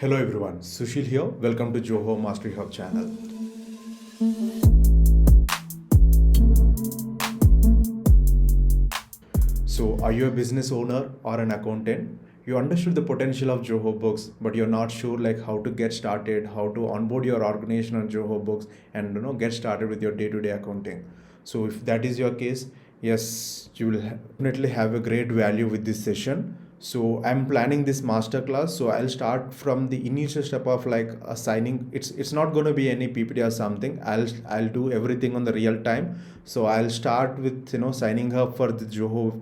Hello everyone, Susheel here. Welcome to Zoho Mastery Hub channel. So, are you a business owner or an accountant? You understood the potential of Zoho Books, but you're not sure like how to get started, how to onboard your organization on Zoho Books, and get started with your day-to-day accounting. So, if that is your case, yes, you will definitely have a great value with this session. So I'm planning this masterclass. So I'll start from the initial step of like assigning. It's not going to be any PPT or something. I'll do everything on the real time. So I'll start with signing up for the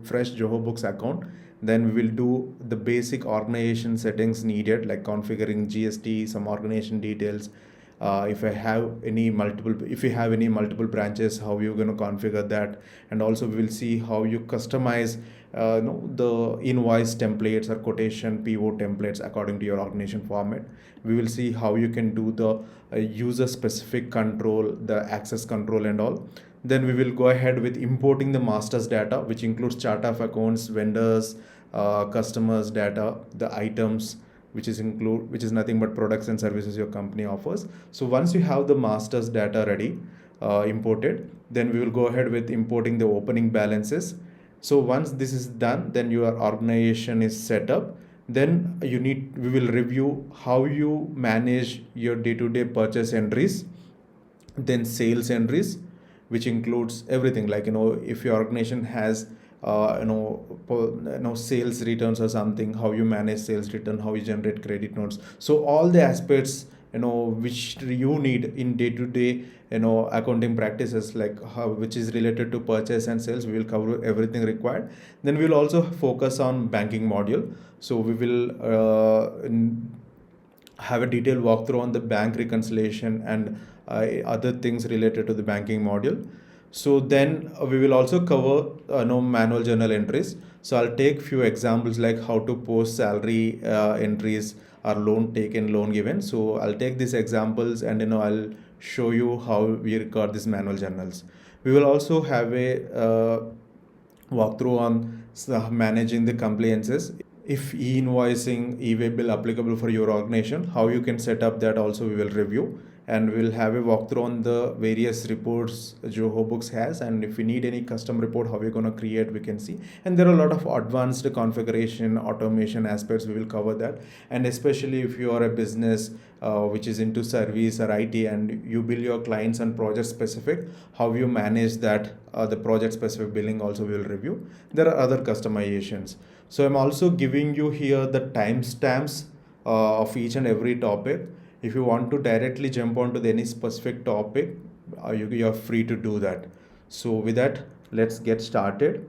fresh Zoho Books account. Then we will do the basic organization settings needed, like configuring GST, some organization details. If you have any multiple branches, how you're going to configure that, and also we will see how you customize the invoice templates or quotation PO templates according to your organization format. We will see how you can do the user specific control, the access control and all. Then we will go ahead with importing the master's data, which includes chart of accounts, vendors, customers data, the items, which is nothing but products and services your company offers. So once you have the master's data ready, imported, then we will go ahead with importing the opening balances. So once this is done, then your organization is set up. Then we will review how you manage your day-to-day purchase entries, then sales entries, which includes everything like if your organization has sales returns or something, how you manage sales return, how you generate credit notes. So all the aspects which you need in day to day accounting practices, like which is related to purchase and sales, we will cover everything required. Then we will also focus on banking module. So we will have a detailed walkthrough on the bank reconciliation and other things related to the banking module. So then we will also cover manual journal entries. So I'll take few examples like how to post salary entries or loan taken, loan given. So I'll take these examples and I'll show you how we record these manual journals. We will also have a walkthrough on managing the compliances. If e-invoicing, e-way bill applicable for your organization, how you can set up that also we will review. And we'll have a walkthrough on the various reports Zoho Books has, and if we need any custom report, how we're going to create, we can see. And there are a lot of advanced configuration automation aspects, we will cover that. And especially if you are a business which is into service or IT and you bill your clients on project specific, how you manage that, the project specific billing also we will review. There are other customizations. So I'm also giving you here the timestamps of each and every topic. If you want to directly jump onto any specific topic, you're free to do that. So with that, let's get started.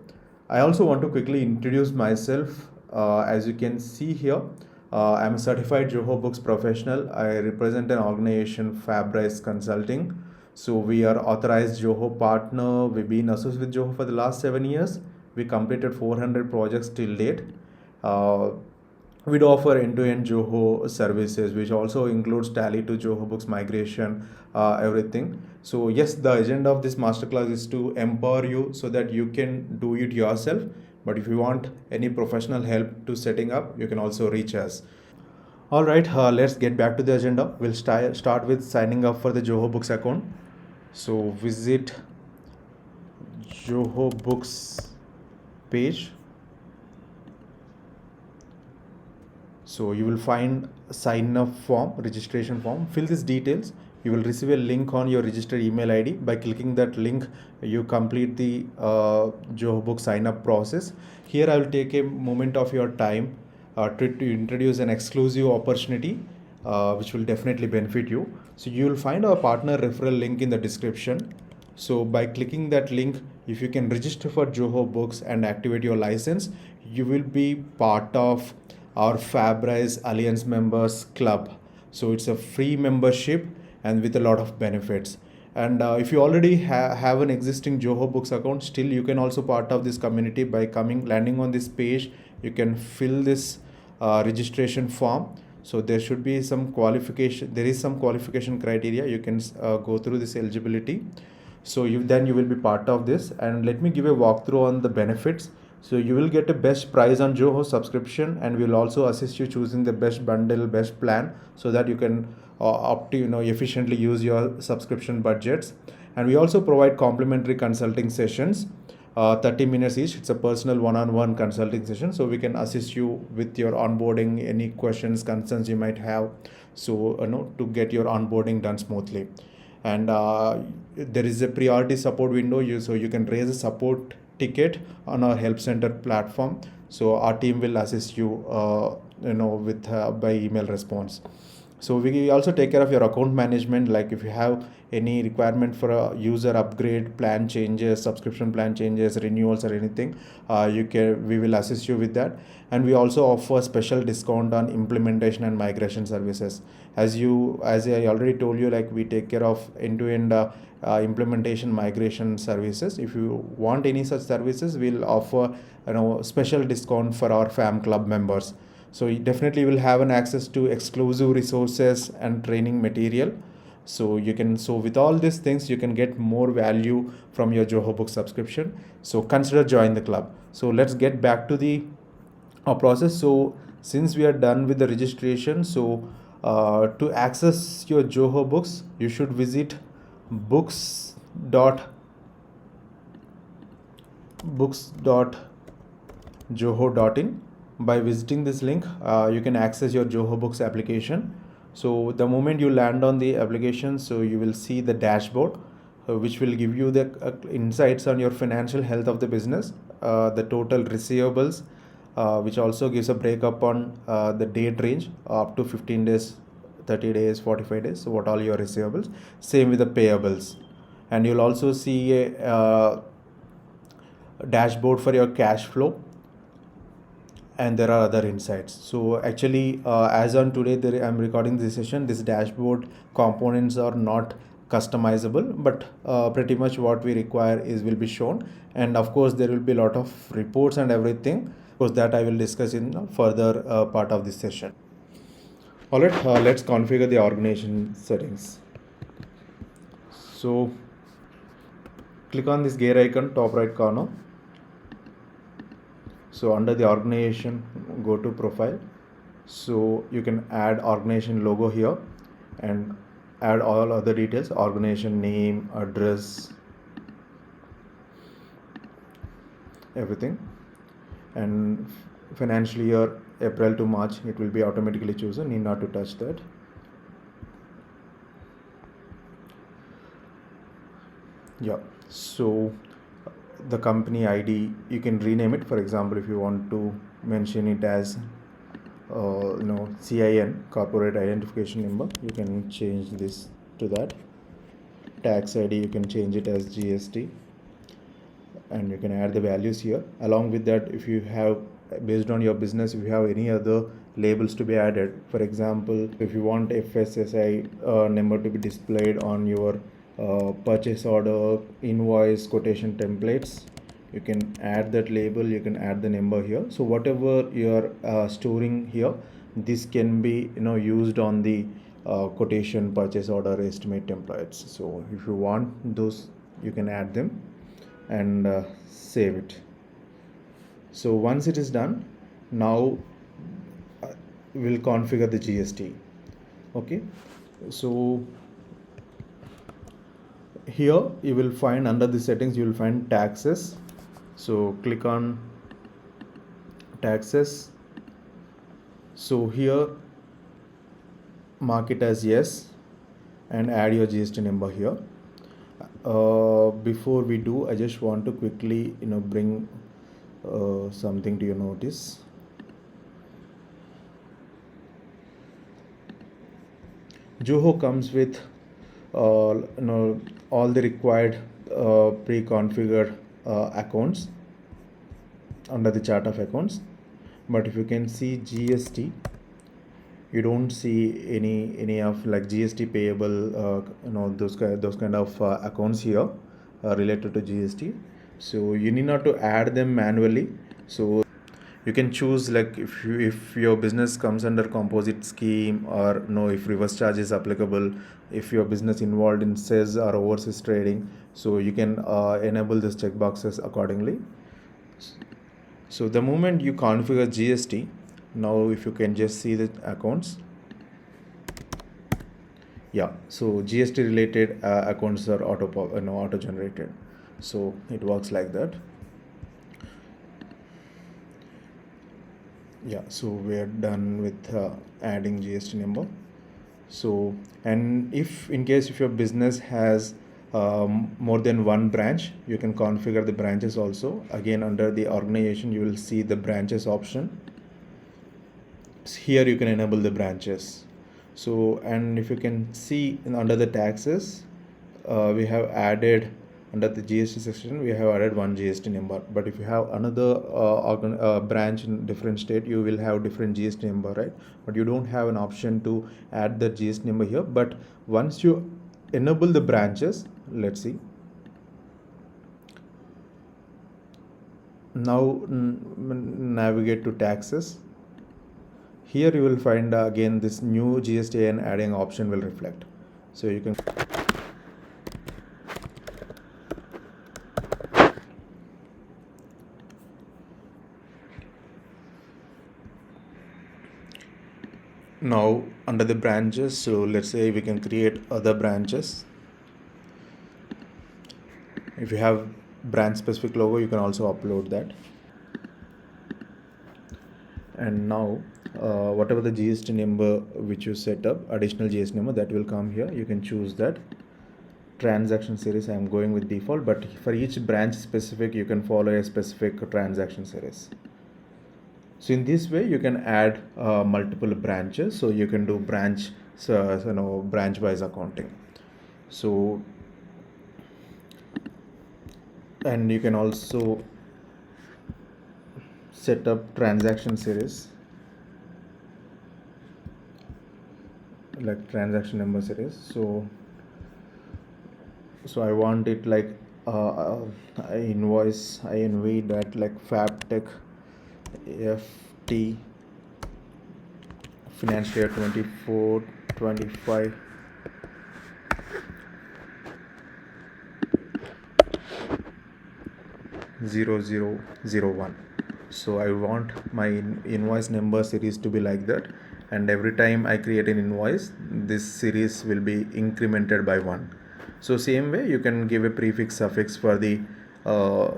I also want to quickly introduce myself. As you can see here, I'm a certified Zoho Books professional. I represent an organization, Fabrice Consulting. So we are authorized Zoho partner. We've been associated with Zoho for the last 7 years. We completed 400 projects till date. We'd offer end-to-end Zoho services, which also includes Tally to Zoho Books migration, everything. So yes, the agenda of this masterclass is to empower you so that you can do it yourself. But if you want any professional help to setting up, you can also reach us. All right, let's get back to the agenda. We'll start with signing up for the Zoho Books account. So visit Zoho Books page. So you will find a sign up form, registration form. Fill these details. You will receive a link on your registered email ID. By clicking that link, you complete the Zoho Book sign up process. Here I will take a moment of your time to introduce an exclusive opportunity which will definitely benefit you. So you will find our partner referral link in the description. So by clicking that link, if you can register for Zoho Books and activate your license, you will be part of our Fabrice Alliance members club. So it's a free membership and with a lot of benefits. And if you already have an existing Zoho Books account, still you can also part of this community by landing on this page. You can fill this registration form. So there should be some qualification. There is some qualification criteria. You can go through this eligibility. So you will be part of this. And let me give a walkthrough on the benefits. So you will get a best price on Zoho subscription, and we'll also assist you choosing the best bundle, best plan, so that you can efficiently use your subscription budgets. And we also provide complimentary consulting sessions, 30 minutes each. It's a personal one-on-one consulting session, so we can assist you with your onboarding, any questions, concerns you might have, so to get your onboarding done smoothly. And there is a priority support window, so you can raise a support ticket on our help center platform, so our team will assist you with by email response. So we also take care of your account management, like if you have any requirement for a user upgrade, plan changes, subscription plan changes, renewals, or anything, we will assist you with that. And we also offer special discount on implementation and migration services. As I already told you, like we take care of end-to-end implementation migration services. If you want any such services, we'll offer special discount for our fam club members. So you definitely will have an access to exclusive resources and training material. So with all these things, you can get more value from your Zoho Books subscription. So consider join the club. So let's get back to the process. So since we are done with the registration, so to access your Zoho Books, you should visit books.zoho.in. By visiting this link, you can access your Zoho Books application. So the moment you land on the application, so you will see the dashboard, which will give you the insights on your financial health of the business, the total receivables, which also gives a breakup on the date range up to 15 days, 30 days, 45 days. So what all your receivables, same with the payables. And you'll also see a dashboard for your cash flow, and there are other insights. So actually, as on today, I'm recording this session, this dashboard components are not customizable, but pretty much what we require will be shown. And of course, there will be a lot of reports and everything. Of course, that I will discuss in further part of this session. All right, let's configure the organization settings. So click on this gear icon, top right corner. So under the organization, go to profile. So you can add organization logo here and add all other details, organization name, address, everything. And financial year April to March, it will be automatically chosen, need not to touch that. Yeah, so the company ID, you can rename it. For example, if you want to mention it as CIN, corporate identification number, you can change this to that. Tax ID, you can change it as GST, and you can add the values here. Along with that, if you have, based on your business, if you have any other labels to be added, for example, if you want FSSI number to be displayed on your purchase order, invoice, quotation templates, you can add that label, you can add the number here. So whatever you are storing here, this can be used on the quotation, purchase order, estimate templates. So if you want those, you can add them and save it. So once it is done, now we'll configure the GST. Okay, so here you will find, under the settings, you will find taxes. So click on taxes. So here mark it as yes and add your GST number here. Before we do, I just want to quickly bring something to your notice. Zoho comes with all the required pre-configured accounts under the chart of accounts, but if you can see GST, you don't see any of like GST payable, those kind of accounts here related to GST. So you need not to add them manually. So you can choose, like if your business comes under composite scheme, or if reverse charge is applicable, if your business involved in sales or overseas trading, so you can enable this checkboxes accordingly. So the moment you configure GST, now if you can just see the accounts, yeah, so GST related accounts are auto generated. So it works like that. Yeah, so we're done with adding GST number. So, and if in case if your business has more than one branch, you can configure the branches also. Again, under the organization, you will see the branches option. Here you can enable the branches. So, and if you can see under the taxes, we have added under the GST section, we have added one GST number. But if you have another branch in different state, you will have different GST number, right? But you don't have an option to add the GST number here. But once you enable the branches, let's see. Now navigate to taxes. Here you will find again this new GST and adding option will reflect. So you can now under the branches, so let's say we can create other branches. If you have brand specific logo, you can also upload that. And now whatever the GST number which you set up, additional GST number, that will come here. You can choose that. Transaction series, I am going with default, but for each branch specific, you can follow a specific transaction series. So in this way, you can add multiple branches. So you can do branch wise accounting. So, and you can also set up transaction series, like transaction number series. So I want it like INV that like FabTech FT financial year 24-25 0001. So I want my invoice number series to be like that, and every time I create an invoice, this series will be incremented by 1. So same way you can give a prefix suffix for the all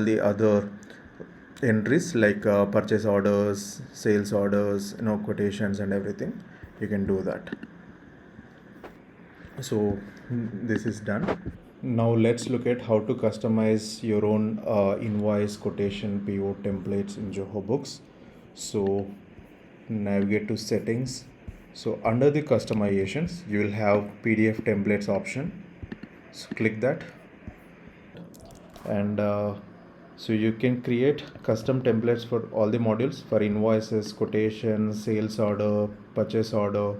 the other entries like purchase orders, sales orders, quotations and everything. You can do that. So this is done. Now let's look at how to customize your own invoice, quotation, PO templates in Zoho Books. So navigate to settings. So under the customizations, you will have PDF templates option. So click that, and so you can create custom templates for all the modules, for invoices, quotations, sales order, purchase order,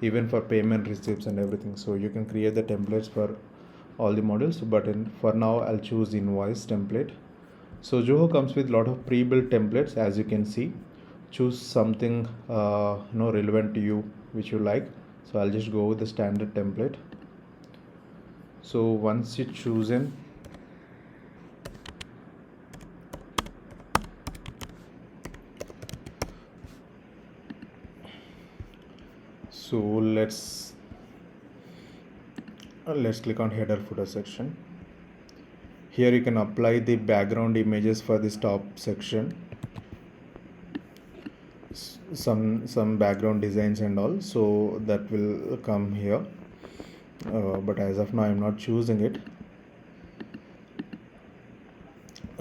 even for payment receipts and everything. So you can create the templates for all the modules, but for now I'll choose invoice template. So Zoho comes with a lot of pre-built templates, as you can see. Choose something relevant to you, which you like. So I'll just go with the standard template. So once you choose in, so let's click on header footer section. Here you can apply the background images for this top section, some background designs and all, so that will come here, but as of now I'm not choosing it.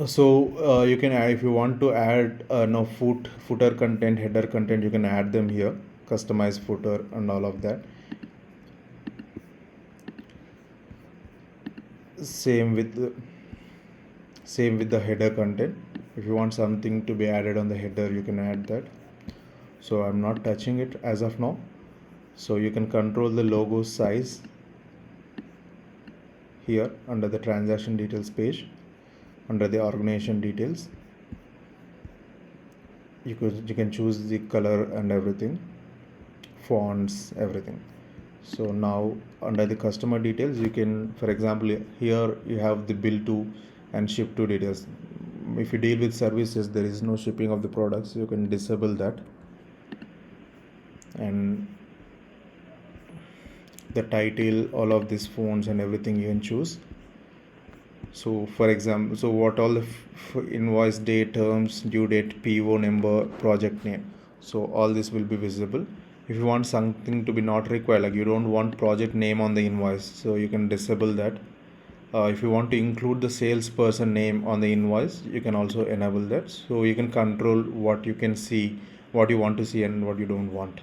So you can add, if you want to add footer content, header content, you can add them here, customize footer and all of that. Same with the header content. If you want something to be added on the header, you can add that. So I'm not touching it as of now. So you can control the logo size here under the transaction details page. Under the organization details, you can choose the color and everything, fonts, everything. So now under the customer details, you can, for example, here you have the bill to and ship to details. if you deal with services, there is no shipping of the products, you can disable that. And the title, all of these fonts and everything you can choose. So for example, so what all the invoice date, terms, due date, PO number, project name, so all this will be visible. If you want something to be not required, like you don't want project name on the invoice, so you can disable that. If you want to include the salesperson name on the invoice, you can also enable that. So you can control what you can see, what you want to see and what you don't want.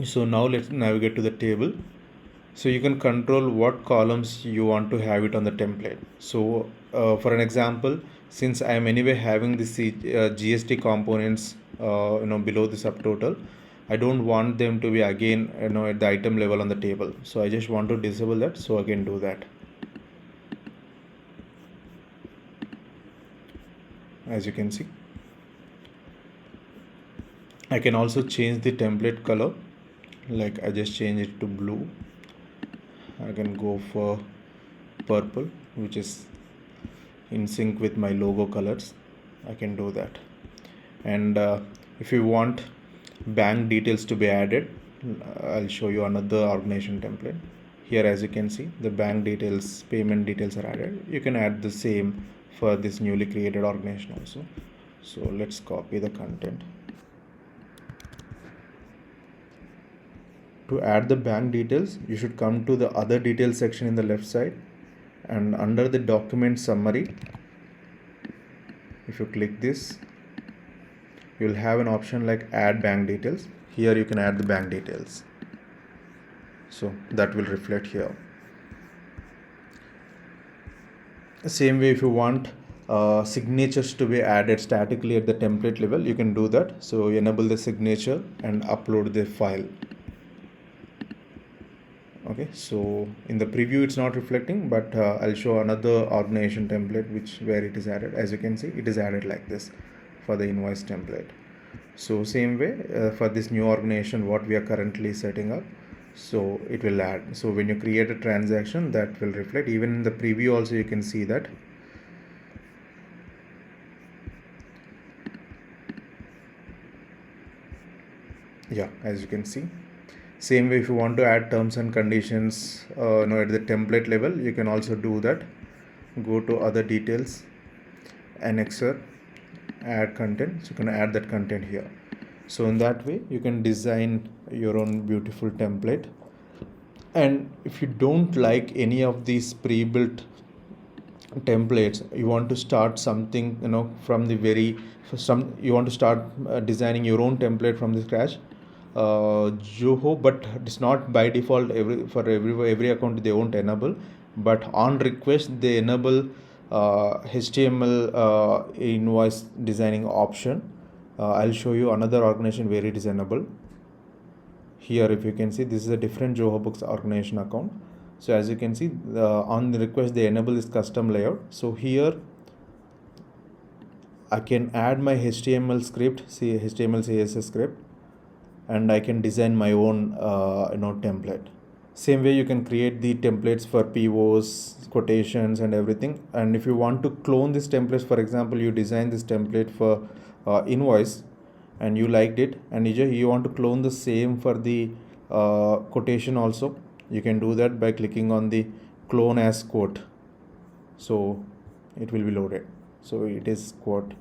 So now let's navigate to the table. So you can control what columns you want to have it on the template. So for an example, since I am anyway having the GST components below the subtotal, I don't want them to be again at the item level on the table. So I just want to disable that, so I can do that. As you can see, I can also change the template color, like I just change it to blue. I can go for purple, which is in sync with my logo colors. I can do that. And if you want bank details to be added, I'll show you another organization template. Here, as you can see, the bank details, payment details are added. You can add the same for this newly created organization also. So let's copy the content. To add the bank details, you should come to the other details section in the left side, and under the document summary, if you click this, you will have an option like add bank details. Here you can add the bank details, so that will reflect here. Same way, if you want signatures to be added statically at the template level, you can do that. So you enable the signature and upload the file. Okay, so in the preview it's not reflecting, but I'll show another organization template where it is added. As you can see, it is added like this for the invoice template. So same way for this new organization what we are currently setting up, so it will add. So when you create a transaction, that will reflect. Even in the preview also you can see that. Yeah, as you can see. Same way, if you want to add terms and conditions at the template level, you can also do that. Go to other details, annexer, add content. So you can add that content here. So in that way, you can design your own beautiful template. And if you don't like any of these pre-built templates, you want to start something from the you want to start designing your own template from the scratch, Zoho, but it's not by default every account they won't enable, but on request they enable HTML invoice designing option. I'll show you another organization where it is enabled. Here, if you can see, this is a different Zoho Books organization account. So as you can see, on the request they enable this custom layout. So here I can add my HTML script, HTML CSS script, and I can design my own template. Same way you can create the templates for POs, quotations and everything. And if you want to clone these templates, for example, you design this template for invoice and you liked it, and you want to clone the same for the quotation also, you can do that by clicking on the clone as quote. So it will be loaded. So it is quote.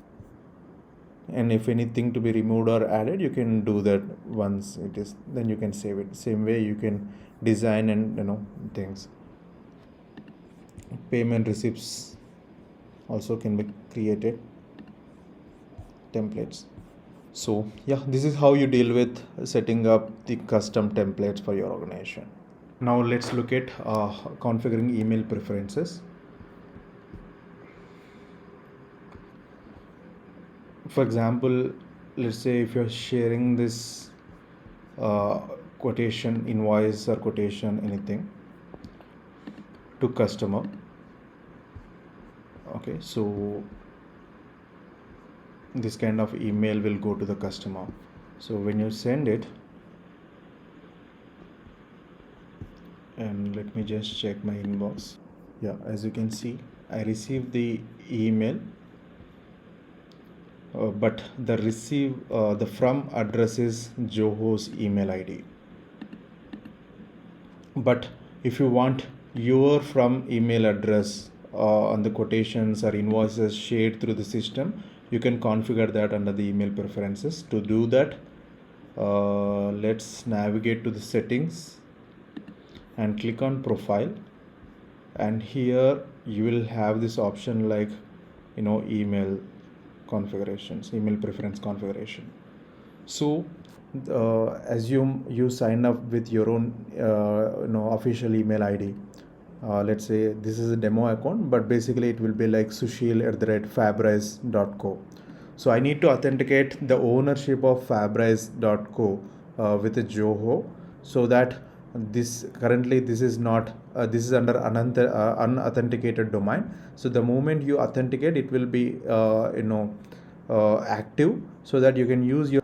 And if anything to be removed or added, you can do that once it is, then you can save it. Same way you can design and things. Payment receipts also can be created, templates. So yeah, this is how you deal with setting up the custom templates for your organization. Now let's look at configuring email preferences. For example, let's say if you're sharing this quotation, invoice or quotation, anything to customer. Okay, so this kind of email will go to the customer. So when you send it, and let me just check my inbox. Yeah, as you can see, I received the email, but the from address is Zoho's email ID. But if you want your from email address on the quotations or invoices shared through the system, you can configure that under the email preferences. To do that, let's navigate to the settings and click on profile, and here you will have this option like email configurations, email preference configuration. So assume you sign up with your own official email ID. Let's say this is a demo account, but basically it will be like susheel@fabrice.co. So I need to authenticate the ownership of fabrice.co with a Zoho, so that this is not this is under unauthenticated domain. So the moment you authenticate, it will be active, so that you can use your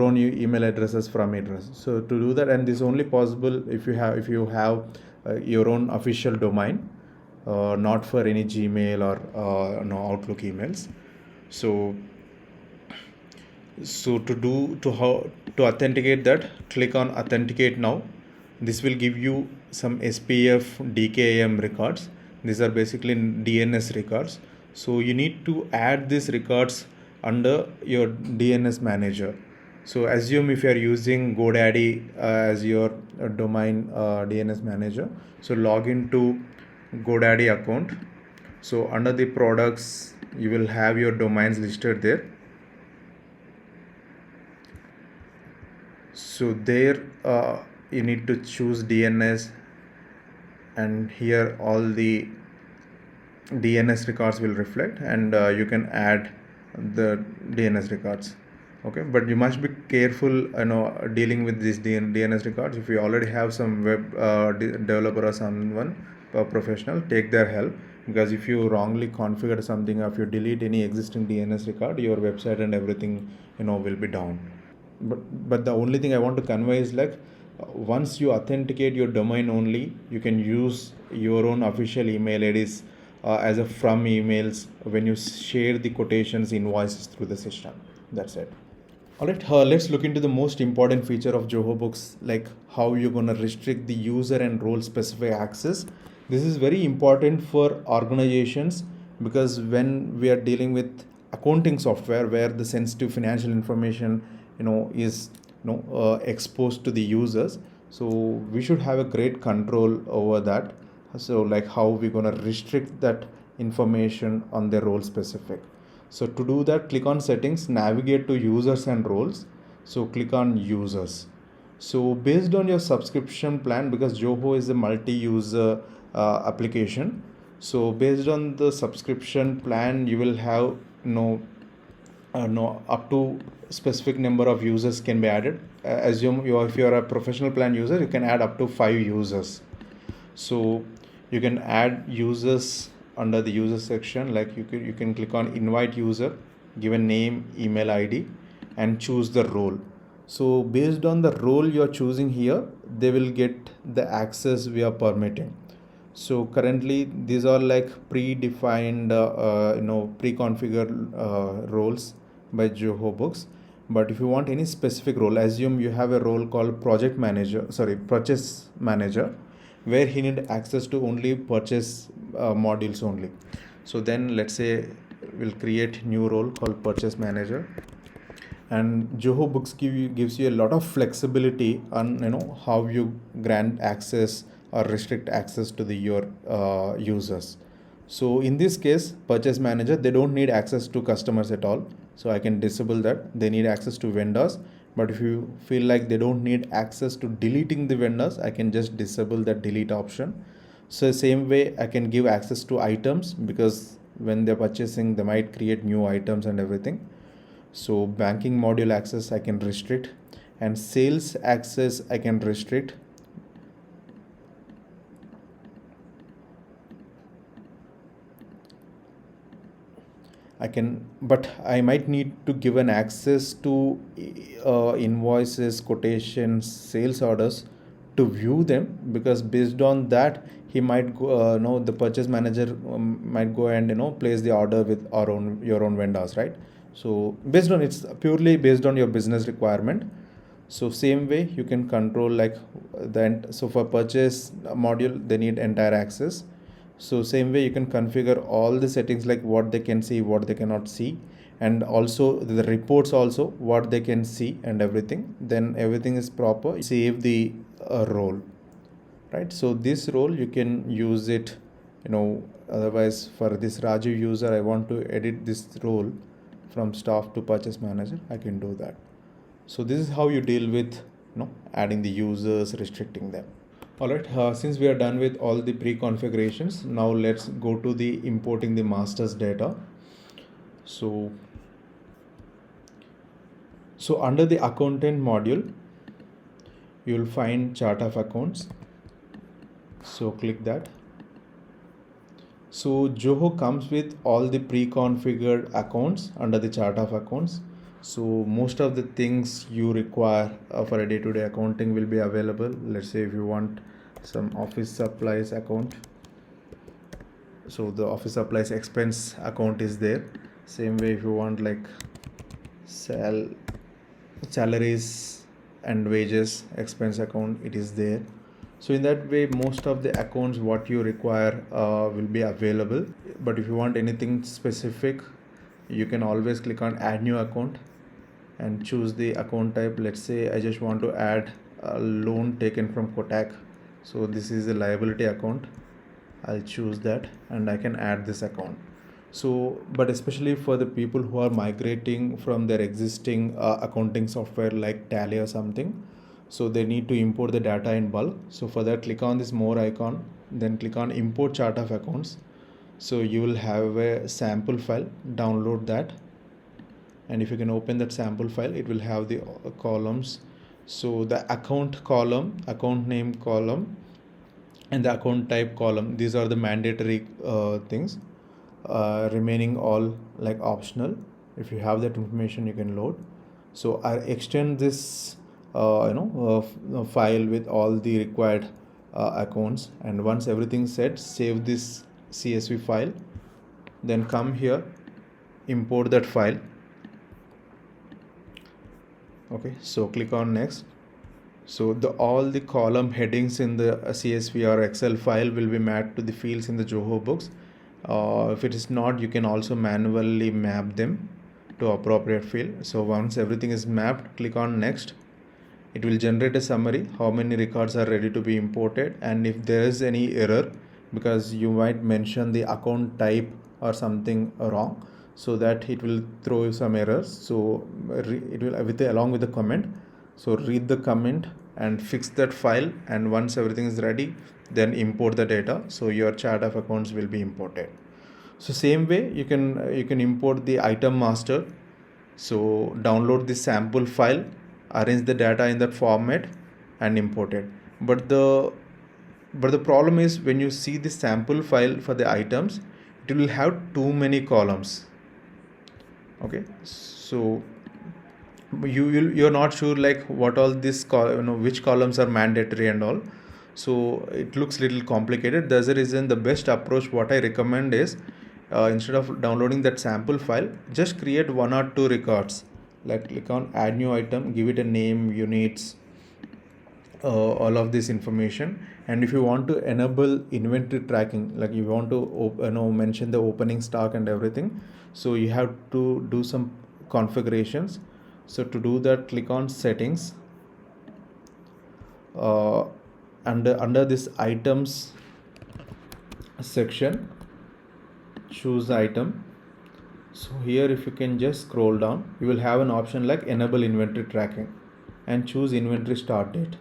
own email addresses from address. So to do that, and this is only possible if you have your own official domain, not for any Gmail or Outlook emails. So to authenticate that, click on authenticate now. This will give you some SPF DKIM records. These are basically DNS records. So you need to add these records under your DNS manager. So assume if you are using GoDaddy as your domain DNS manager, so log into GoDaddy account. So under the products, you will have your domains listed there. So there you need to choose DNS, and here all the DNS records will reflect, and you can add the DNS records. Okay, but you must be careful dealing with these DNS records. If you already have some web developer or someone professional, take their help, because if you wrongly configure something, or if you delete any existing DNS record, your website and everything will be down. But the only thing I want to convey is like, once you authenticate your domain only, you can use your own official email IDs as a from emails when you share the quotations, invoices through the system. That's it. Alright, let's look into the most important feature of Zoho Books, like how you're going to restrict the user and role specific access. This is very important for organizations, because when we are dealing with accounting software where the sensitive financial information is exposed to the users, so we should have a great control over that. So like how we're going to restrict that information on the role specific. So to do that, click on settings, navigate to users and roles. So click on users. So based on your subscription plan, because Zoho is a multi-user application, so based on the subscription plan, you will have up to specific number of users can be added. Assume if you are a professional plan user, you can add up to 5 users. So you can add users under the user section, like you can click on invite user, give a name, email ID, and choose the role. So based on the role you are choosing here, they will get the access we are permitting. So currently these are like predefined pre-configured roles by Zoho Books. But if you want any specific role, assume you have a role called purchase manager, where he need access to only purchase modules only. So then let's say we'll create new role called purchase manager, and Zoho Books gives you a lot of flexibility on how you grant access or restrict access to your users. So in this case, purchase manager, they don't need access to customers at all, so I can disable that. They need access to vendors, but if you feel like they don't need access to deleting the vendors, I can just disable that delete option. So same way I can give access to items, because when they're purchasing, they might create new items and everything. So banking module access I can restrict, and sales access I can restrict. But I might need to give an access to invoices, quotations, sales orders to view them, because based on that he might go, the purchase manager might go and place the order with your own vendors, right? So based on, it's purely based on your business requirement. So same way you can control like so for purchase module they need entire access. So same way you can configure all the settings, like what they can see, what they cannot see, and also the reports also what they can see and everything. Then everything is proper, save the role, right? So this role you can use it, otherwise for this Raju user I want to edit this role from staff to purchase manager, I can do that. So this is how you deal with adding the users, restricting them. Alright, since we are done with all the pre-configurations, now let's go to the importing the master's data. So under the accountant module you will find chart of accounts, so click that. So Zoho comes with all the pre-configured accounts under the chart of accounts. So most of the things you require for a day-to-day accounting will be available. Let's say if you want some office supplies account, so the office supplies expense account is there. Same way if you want like salaries and wages expense account, it is there. So in that way most of the accounts what you require will be available. But if you want anything specific, you can always click on add new account and choose the account type. Let's say I just want to add a loan taken from Kotak, so this is a liability account. I'll choose that and I can add this account. So but especially for the people who are migrating from their existing accounting software like Tally or something, so they need to import the data in bulk. So for that, click on this more icon, then click on import chart of accounts. So you will have a sample file, download that, and if you can open that sample file, it will have the columns. So the account column, account name column, and the account type column, these are the mandatory things. Remaining all like optional. If you have that information you can load. So I extend this file with all the required accounts, and once everything's set, save this CSV file, then come here, import that file. Okay, so click on next. So all the column headings in the CSV or Excel file will be mapped to the fields in the Zoho Books. If it is not, you can also manually map them to appropriate field. So once everything is mapped, click on next. It will generate a summary, how many records are ready to be imported, and if there is any error, because you might mention the account type or something wrong, so that it will throw you some errors. So it will along with the comment. So read the comment and fix that file, and once everything is ready, then import the data. So your chart of accounts will be imported. So same way you can import the item master. So download the sample file, arrange the data in that format and import it. But the problem is, when you see the sample file for the items, it will have too many columns. Okay, so you're not sure like what all this which columns are mandatory and all, so it looks little complicated. That's the reason the best approach what I recommend is, instead of downloading that sample file, just create 1 or 2 records. Like click on add new item, give it a name, units, all of this information. And if you want to enable inventory tracking, like you want to mention the opening stock and everything, so you have to do some configurations. So to do that, click on settings, under this items section, choose item. So here if you can just scroll down, you will have an option like enable inventory tracking, and choose inventory start date.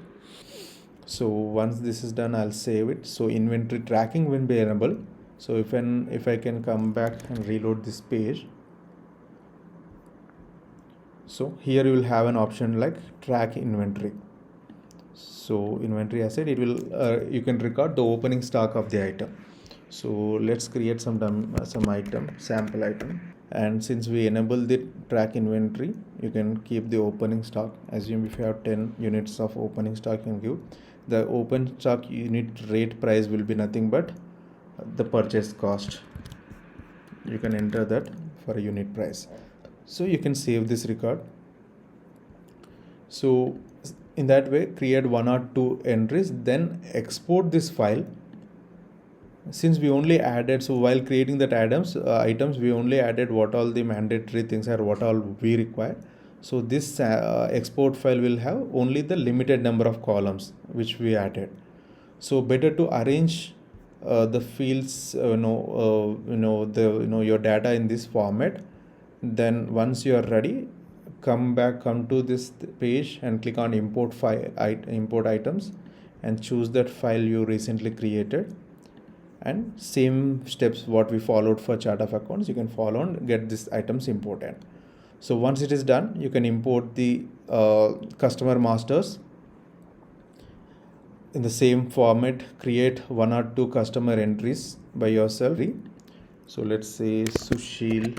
So once this is done, I'll save it. So inventory tracking will be enabled. So if I can come back and reload this page, so here you will have an option like track inventory. So inventory asset, it will you can record the opening stock of the item. So let's create some item, sample item, And since we enable the track inventory, you can keep the opening stock. Assume if you have 10 units of opening stock, you can give the open stock unit rate price will be nothing but the purchase cost. You can enter that for a unit price. So you can save this record. So in that way, create 1 or 2 entries, then export this file. Since we only added, so while creating that items, we only added what all the mandatory things are, what all we require. So this export file will have only the limited number of columns which we added. So better to arrange the fields, your data in this format. Then once you are ready, come to this page and click on import items, and choose that file you recently created. And same steps what we followed for chart of accounts, you can follow and get these items imported. So once it is done, you can import the customer masters in the same format. Create 1 or 2 customer entries by yourself. So let's say Susheel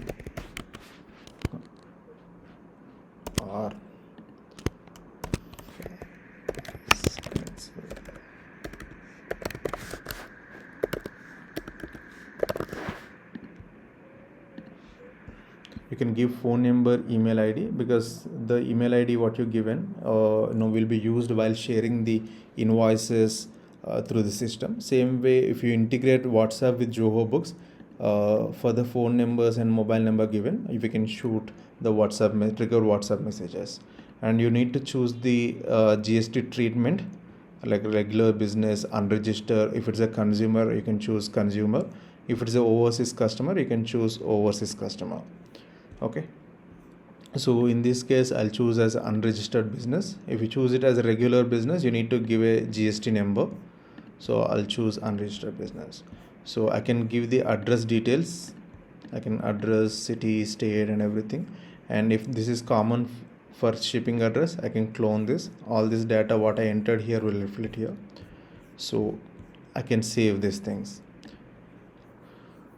R. You can give phone number, email ID, because the email ID what you given will be used while sharing the invoices through the system. Same way, if you integrate WhatsApp with Zoho Books, for the phone numbers and mobile number given, if you can shoot the trigger WhatsApp messages. And you need to choose the GST treatment, like regular, business, unregistered. If it's a consumer, you can choose consumer. If it's an overseas customer, you can choose overseas customer. Okay, so in this case I'll choose as unregistered business. If you choose it as a regular business, you need to give a GST number. So I'll choose unregistered business. So I can give the address details. I can address, city, state and everything. And if this is common for shipping address, I can clone this. All this data what I entered here will reflect here. So I can save these things.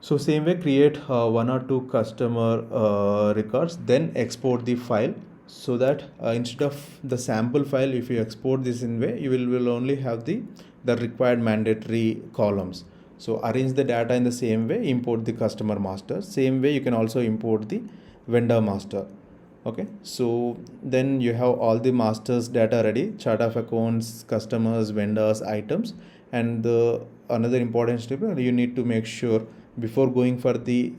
So same way, create 1 or 2 customer records, then export the file, so that instead of the sample file, if you export this in way, you will only have the required mandatory columns. So arrange the data in the same way, import the customer master. Same way you can also import the vendor master. Okay, so then you have all the masters data ready: chart of accounts, customers, vendors, items. And another important step, you need to make sure before going for the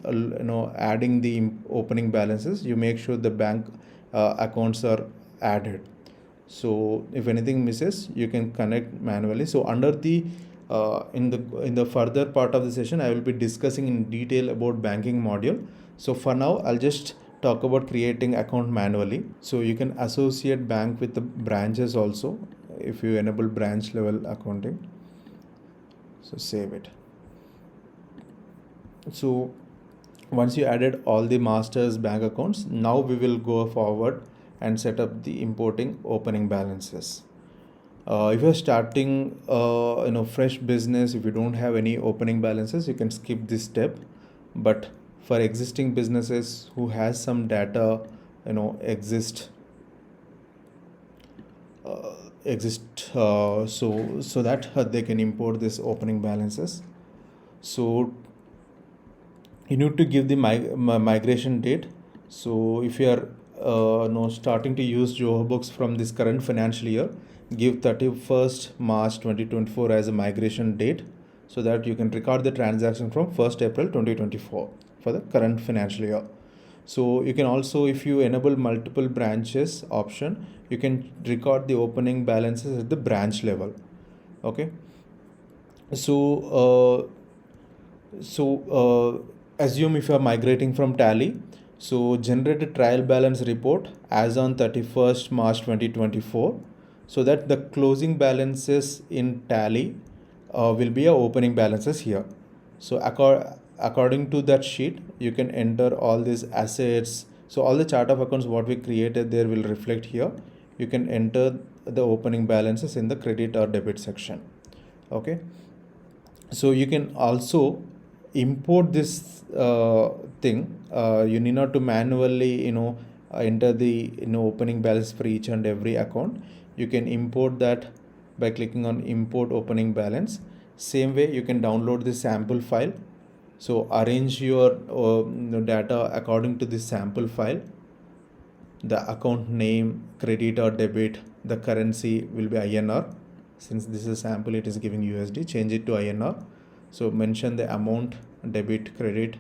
adding the opening balances, you make sure the bank accounts are added. So if anything misses, you can connect manually. So under the in the further part of the session, I will be discussing in detail about banking module. So for now, I'll just talk about creating account manually. So you can associate bank with the branches also if you enable branch level accounting. So save it. So once you added all the masters bank accounts, now we will go forward and set up the importing opening balances. If you're starting fresh business, if you don't have any opening balances, you can skip this step. But for existing businesses who has some data exist so that they can import this opening balances. So you need to give the migration date. So if you are starting to use Zoho Books from this current financial year, give 31st March 2024 as a migration date, so that you can record the transaction from 1st April 2024 for the current financial year. So you can also, if you enable multiple branches option, you can record the opening balances at the branch level. Okay, so assume if you are migrating from Tally, so generate a trial balance report as on 31st March 2024, so that the closing balances in Tally will be our opening balances here. So according to that sheet, you can enter all these assets. So all the chart of accounts what we created there will reflect here. You can enter the opening balances in the credit or debit section. Okay, so you can also import this thing, you need not to manually enter the opening balance for each and every account. You can import that by clicking on import opening balance. Same way you can download the sample file. So arrange your data according to this sample file. The account name, credit or debit, the currency will be INR. Since this is a sample, it is giving USD, change it to INR. So mention the amount, debit, credit,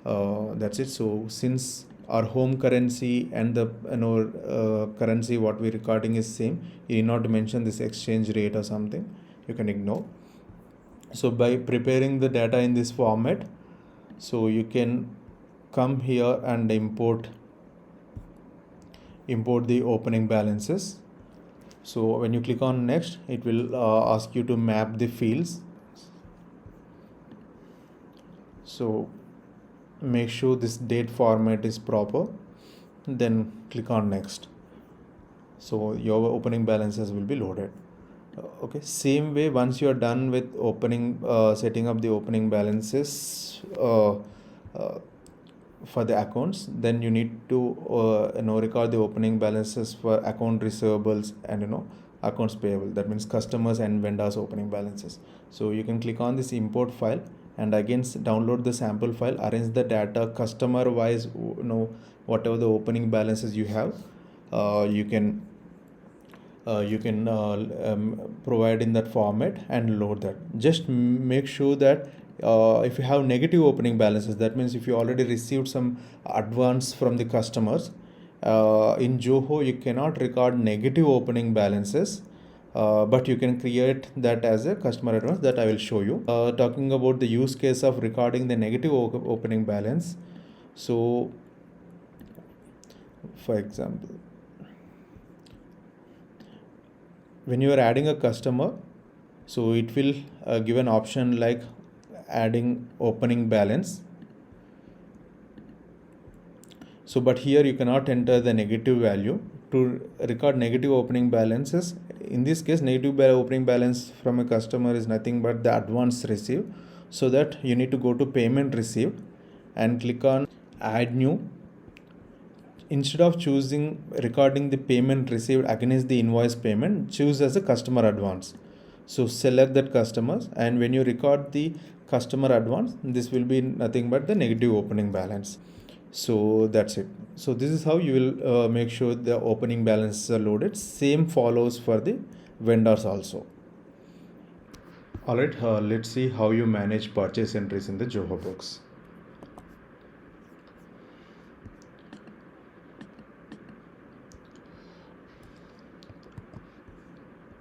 that's it. So since our home currency and the currency what we're recording is same, you need not to mention this exchange rate or something, you can ignore. So by preparing the data in this format, so you can come here and import the opening balances. So when you click on next, it will ask you to map the fields. So make sure this date format is proper, then click on next. So your opening balances will be loaded. Okay, same way, once you are done with setting up the opening balances for the accounts, then you need to record the opening balances for account receivables and accounts payable. That means customers and vendors opening balances. So you can click on this import file and again download the sample file, arrange the data customer wise, whatever the opening balances you have, you can provide in that format and load that. Just make sure that if you have negative opening balances, that means if you already received some advance from the customers, in Zoho you cannot record negative opening balances, but you can create that as a customer advance, that I will show you. Talking about the use case of recording the negative opening balance. So for example, when you are adding a customer, so it will give an option like adding opening balance. So but here you cannot enter the negative value. To record negative opening balances, in this case negative opening balance from a customer is nothing but the advance received. So that you need to go to payment received and click on add new. Instead of choosing recording the payment received against the invoice payment, choose as a customer advance. So select that customers, and when you record the customer advance, this will be nothing but the negative opening balance. So that's it. So this is how you will make sure the opening balances are loaded. Same follows for the vendors also. Alright, let's see how you manage purchase entries in the Zoho Books.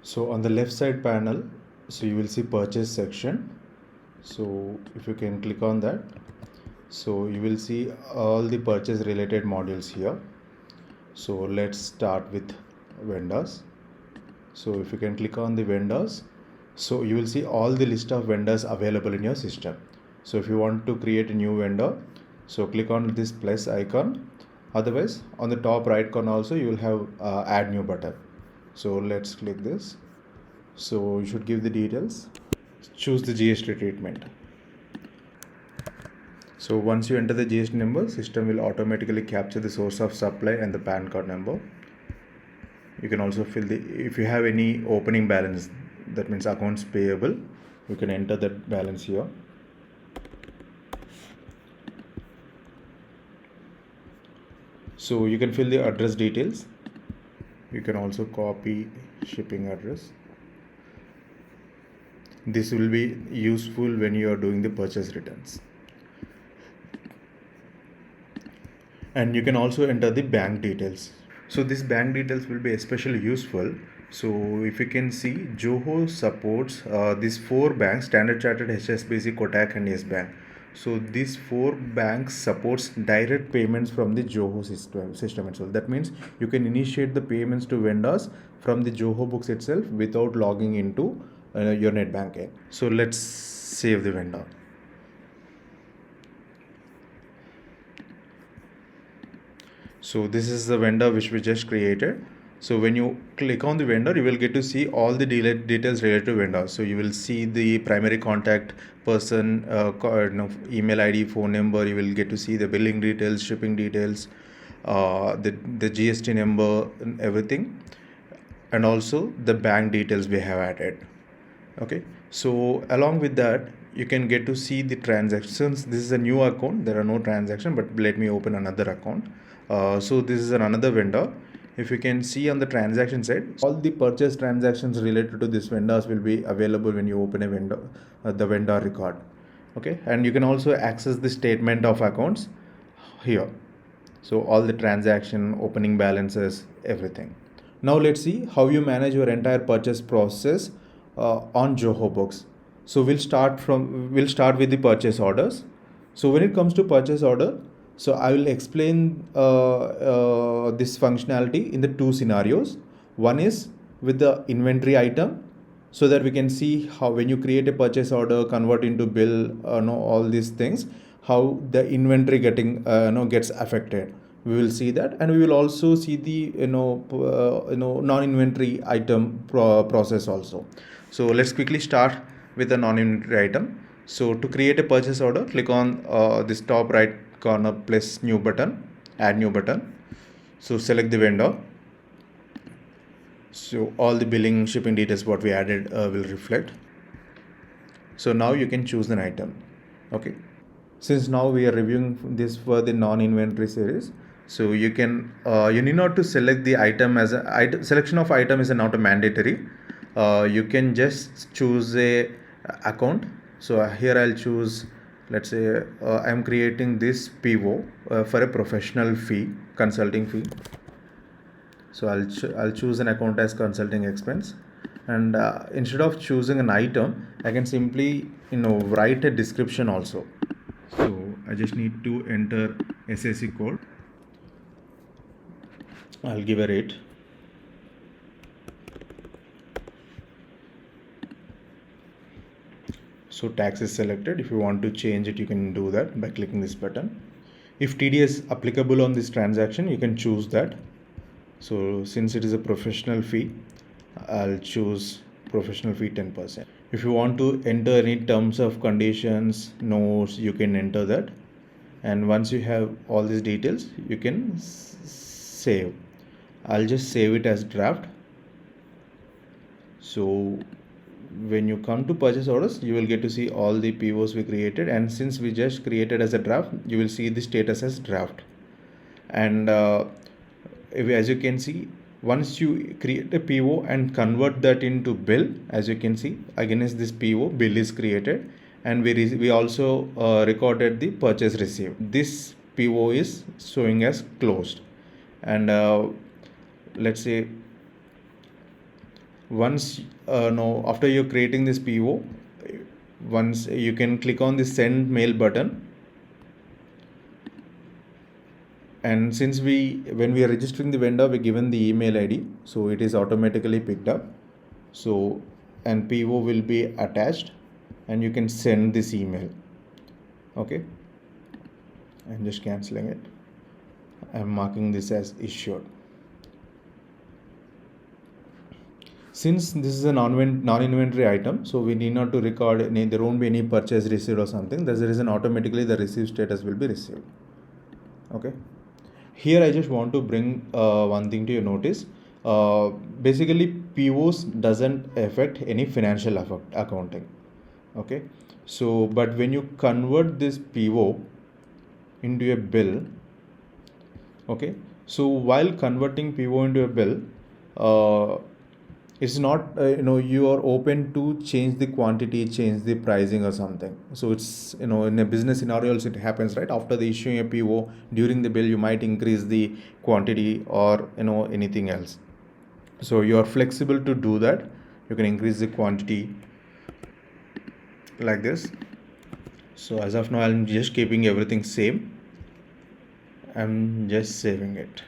So on the left side panel, so you will see purchase section. So if you can click on that, so you will see all the purchase related modules here. So let's start with vendors. So if you can click on the vendors, so you will see all the list of vendors available in your system. So if you want to create a new vendor, so click on this plus icon. Otherwise on the top right corner also you will have add new button. So let's click this. So you should give the details, choose the GST treatment. So once you enter the GST number, system will automatically capture the source of supply and the PAN card number. You can also fill if you have any opening balance, that means accounts payable, you can enter that balance here. So you can fill the address details. You can also copy shipping address. This will be useful when you are doing the purchase returns. And you can also enter the bank details. So these bank details will be especially useful. So if you can see, Zoho supports these 4 banks: Standard Chartered, HSBC, Kotak and Yes Bank. So these 4 banks supports direct payments from the Zoho system itself. That means you can initiate the payments to vendors from the Zoho Books itself without logging into your net banking. So let's save the vendor. So this is the vendor which we just created. So when you click on the vendor, you will get to see all the details related to vendor. So you will see the primary contact person, email ID, phone number. You will get to see the billing details, shipping details, the GST number, and everything, and also the bank details we have added. Okay, so along with that, you can get to see the transactions. This is a new account, there are no transactions, but let me open another account. So this is another vendor. If you can see on the transaction side, all the purchase transactions related to this vendors will be available when you open a vendor, the vendor record. Okay, and you can also access the statement of accounts here. So all the transaction, opening balances, everything. Now let's see how you manage your entire purchase process on Zoho Books. So we'll start with the purchase orders. So when it comes to purchase order, so I will explain this functionality in the two scenarios. One is with the inventory item, so that we can see how when you create a purchase order, convert into bill, all these things, how the inventory gets affected. We will see that, and we will also see the non-inventory item process also. So let's quickly start with the non-inventory item. So to create a purchase order, click on this top right corner plus new button, add new button. So select the vendor. So all the billing, shipping details what we added will reflect. So now you can choose an item. Okay, since now we are reviewing this for the non-inventory series, so you can you need not to select the item as a item. Selection of item is not a mandatory. You can just choose a account. So here I'll choose, let's say I'm creating this PO for a professional fee, consulting fee. So I'll choose an account as consulting expense, and instead of choosing an item, I can simply write a description also. So I just need to enter SAC code. I'll give a rate. So tax is selected. If you want to change it, you can do that by clicking this button. If TD is applicable on this transaction, you can choose that. So since it is a professional fee, I'll choose professional fee 10%. If you want to enter any terms of conditions, notes, you can enter that. And once you have all these details, you can save. I'll just save it as draft. So when you come to purchase orders, you will get to see all the POs we created, and since we just created as a draft, you will see the status as draft. And as you can see, once you create a PO and convert that into bill, as you can see, against this PO, bill is created, and we also recorded the purchase received. This PO is showing as closed. And let's say once after you're creating this PO, once you can click on the send mail button. And since when we are registering the vendor, we're given the email ID, so it is automatically picked up. So and PO will be attached, and you can send this email. Okay, I'm just canceling it. I'm marking this as issued. Since this is a non-inventory item, so we need not to record there won't be any purchase received or something. That's the reason automatically the receive status will be received. Okay. Here I just want to bring one thing to your notice. Basically, POs doesn't affect any financial accounting. Okay. So, but when you convert this PO into a bill, okay. So while converting PO into a bill, it's not you are open to change the quantity, change the pricing or something. So it's in a business scenario also it happens, right? After the issuing a PO, during the bill you might increase the quantity or anything else. So you are flexible to do that. You can increase the quantity like this. So as of now I'm just keeping everything same. I'm just saving it.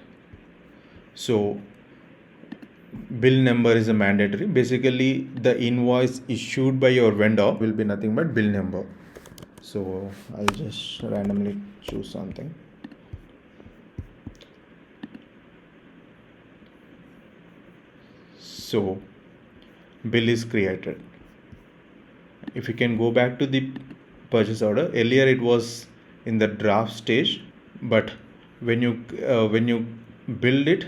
So bill number is a mandatory. Basically the invoice issued by your vendor will be nothing but bill number. So I'll just randomly choose something. So bill is created. If you can go back to the purchase order, earlier it was in the draft stage, but when you build it,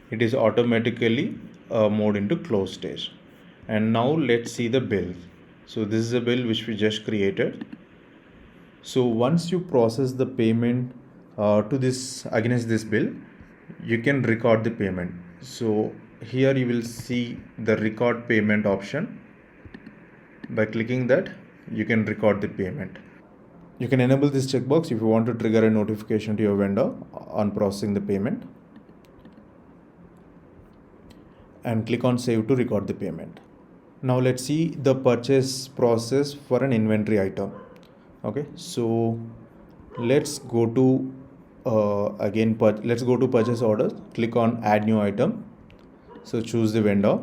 it is automatically moved into close stage. And now let's see the bill. So this is a bill which we just created. So once you process the payment to this against this bill, you can record the payment. So here you will see the record payment option. By clicking that, you can record the payment. You can enable this checkbox if you want to trigger a notification to your vendor on processing the payment, and click on save to record the payment. Now let's see the purchase process for an inventory item. Okay, so let's go to let's go to purchase orders, click on add new item. So choose the vendor.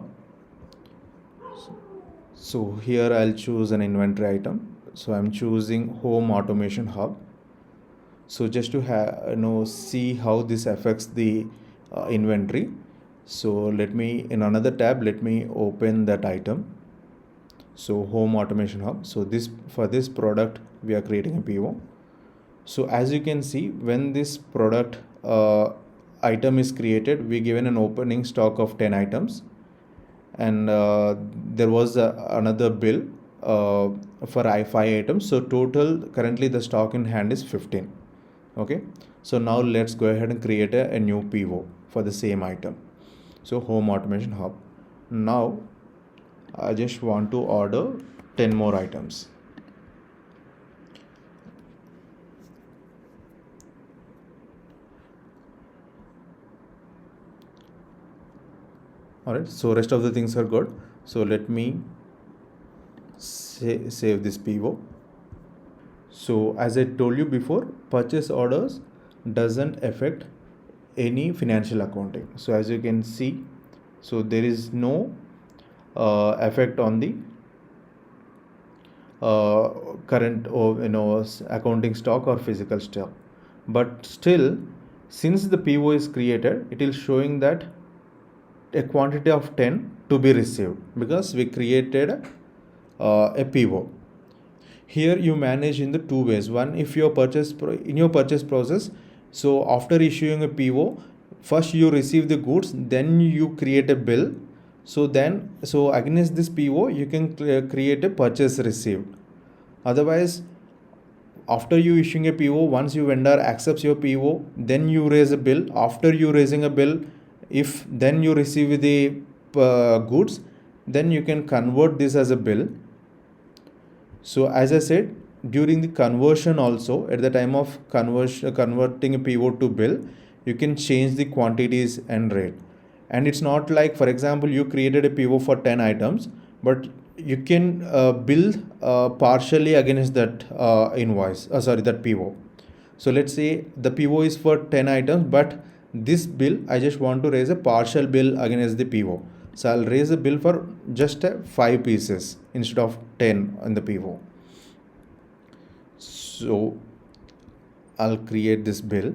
So here I'll choose an inventory item. So I'm choosing home automation hub. So just to see how this affects the inventory. So let me, in another tab, let me open that item. So home automation hub. So for this product we are creating a PO. So as you can see, when this product item is created, we given an opening stock of 10 items, and there was another bill for 5 items. So total currently the stock in hand is 15. Okay, so now let's go ahead and create a new PO for the same item. So home automation hub. Now I just want to order 10 more items. Alright, so rest of the things are good. So let me save this PO. So as I told you before, purchase orders doesn't affect any financial accounting. So as you can see, so there is no effect on the current accounting stock or physical stock. But still, since the PO is created, it is showing that a quantity of 10 to be received because we created a PO. Here you manage in the two ways. One, if your in your purchase process, so after issuing a PO, first you receive the goods, then you create a bill. So against this PO, you can create a purchase received. Otherwise, after you issuing a PO, once your vendor accepts your PO, then you raise a bill. After you raising a bill, if then you receive the goods, then you can convert this as a bill. So as I said, during the conversion also, at the time of converting a PO to bill, you can change the quantities and rate. And it's not like, for example, you created a PO for 10 items, but you can bill partially against that that PO. So let's say the PO is for 10 items, but this bill, I just want to raise a partial bill against the PO. So I'll raise a bill for just 5 pieces instead of 10 in the PO. So I'll create this bill.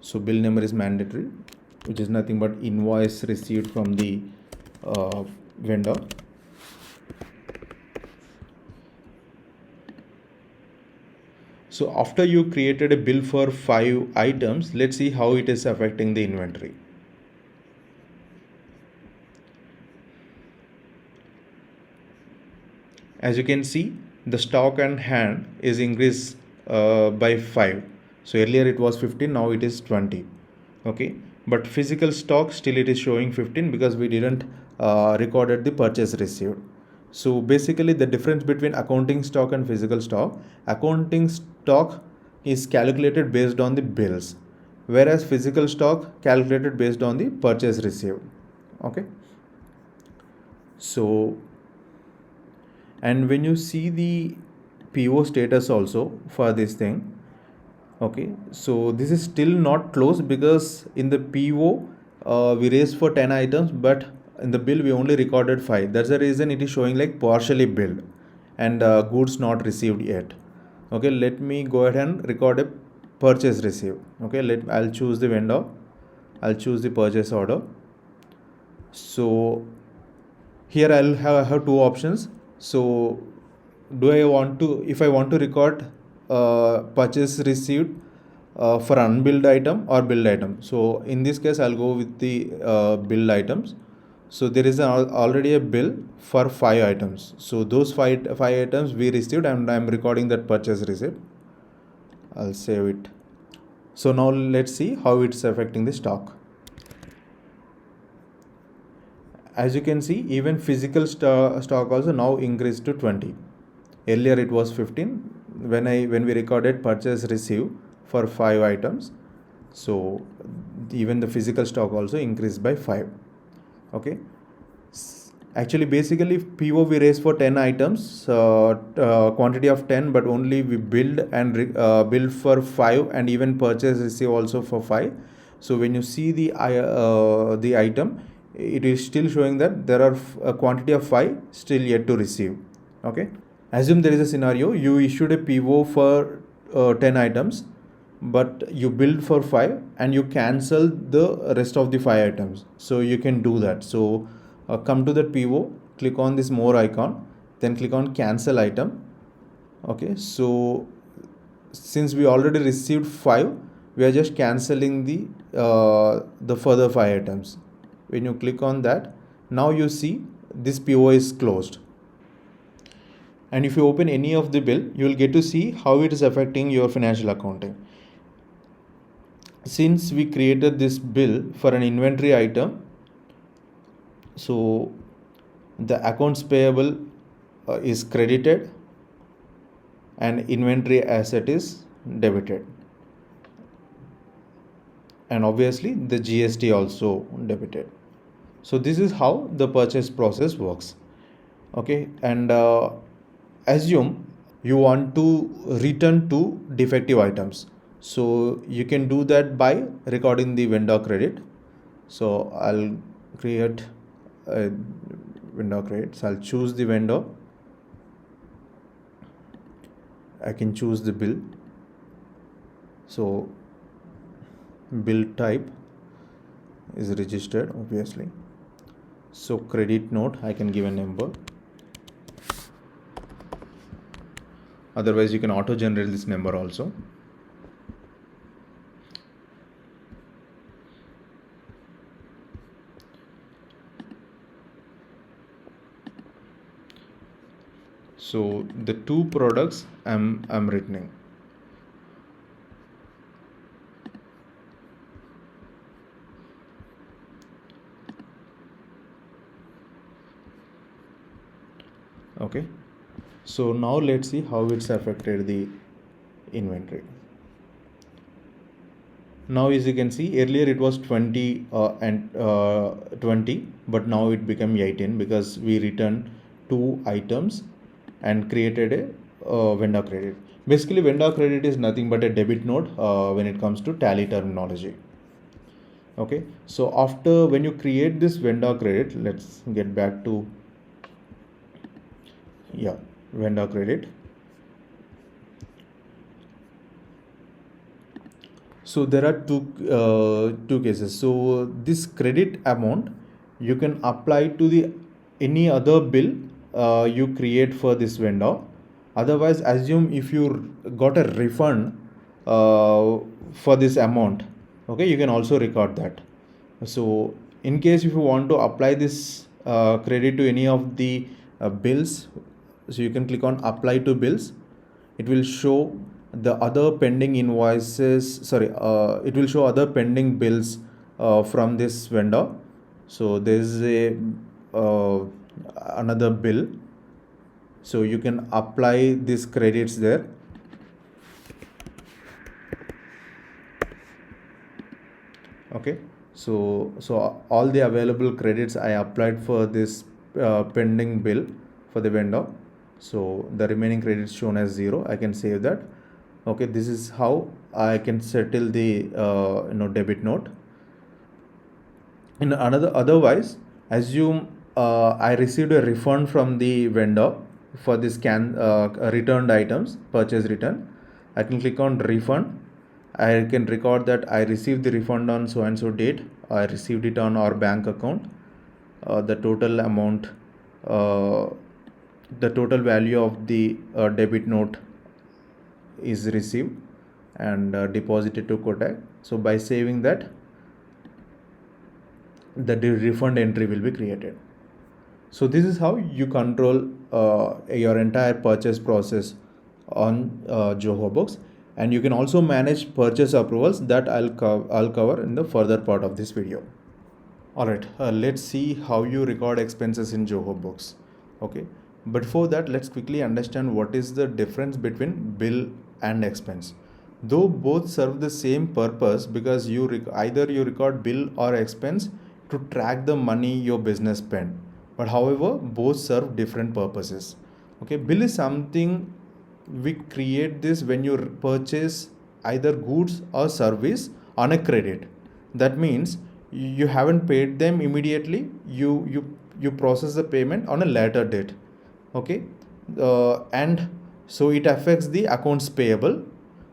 So bill number is mandatory, which is nothing but invoice received from the vendor. So after you created a bill for 5 items, let's see how it is affecting the inventory. As you can see, the stock on hand is increased by 5. So earlier it was 15, now it is 20. Okay, but physical stock still it is showing 15 because we didn't recorded the purchase received. So basically the difference between accounting stock and physical stock, accounting stock is calculated based on the bills, whereas physical stock calculated based on the purchase received. Okay, so and when you see the PO status also for this thing, okay, so this is still not closed because in the PO we raised for 10 items, but in the bill we only recorded 5. That's the reason it is showing like partially billed and goods not received yet. Okay, let me go ahead and record a purchase received. Okay, I'll choose the vendor, I'll choose the purchase order. So here have two options. So if I want to record purchase received for unbilled item or billed item. So in this case, I'll go with the billed items. So there is already a bill for 5 items. So those five items we received, and I'm recording that purchase receipt. I'll save it. So now let's see how it's affecting the stock. As you can see, even physical stock also now increased to 20. Earlier it was 15 when we recorded purchase receive for 5 items. So even the physical stock also increased by 5. Okay. Actually, basically PO we raised for 10 items, quantity of 10, but only we billed and billed for 5, and even purchase receive also for 5. So when you see the item, it is still showing that there are a quantity of 5 still yet to receive. Okay. Assume there is a scenario, you issued a PO for 10 items, but you billed for 5 and you cancel the rest of the 5 items. So you can do that. So come to that PO, click on this more icon, then click on cancel item. Okay, so since we already received 5, we are just canceling the further 5 items. When you click on that, now you see this PO is closed. And if you open any of the bill, you will get to see how it is affecting your financial accounting. Since we created this bill for an inventory item, so the accounts payable is credited and inventory asset is debited, and obviously the GST also debited. So this is how the purchase process works. Okay, and assume you want to return two defective items. So you can do that by recording the vendor credit. So I'll create a vendor credit. So I'll choose the vendor. I can choose the bill. So bill type is registered, obviously. So credit note, I can give a number. Otherwise you can auto generate this number also. So the two products I'm returning. Okay, so now let's see how it's affected the inventory. Now as you can see, earlier it was 20 and 20, but now it became 18 because we returned 2 items and created a vendor credit. Basically vendor credit is nothing but a debit note when it comes to Tally terminology. Okay, so after when you create this vendor credit, let's get back to vendor credit. So there are two cases. So this credit amount you can apply to the any other bill you create for this vendor. Otherwise, assume if you got a refund for this amount, okay, you can also record that. So in case if you want to apply this credit to any of the bills, so you can click on apply to bills. It will show the other pending invoices, it will show other pending bills from this vendor. So there is a another bill, so you can apply these credits there. Okay, so all the available credits I applied for this pending bill for the vendor. So the remaining credits shown as 0, I can save that. Okay, this is how I can settle the debit note. In otherwise, assume I received a refund from the vendor for this returned items, purchase return. I can click on refund. I can record that I received the refund on so and so date. I received it on our bank account. the total amount, the total value of the debit note is received and deposited to Kotak. So by saving that, the refund entry will be created. So this is how you control your entire purchase process on Zoho Books, and you can also manage purchase approvals that I'll cover in the further part of this video. Alright, let's see how you record expenses in Zoho Books. Okay, but before that, let's quickly understand what is the difference between bill and expense. Though both serve the same purpose, because either you record bill or expense to track the money your business spent, but however both serve different purposes. Okay, bill is something we create this when you purchase either goods or service on a credit. That means you haven't paid them immediately, you process the payment on a later date. Okay, and so it affects the accounts payable.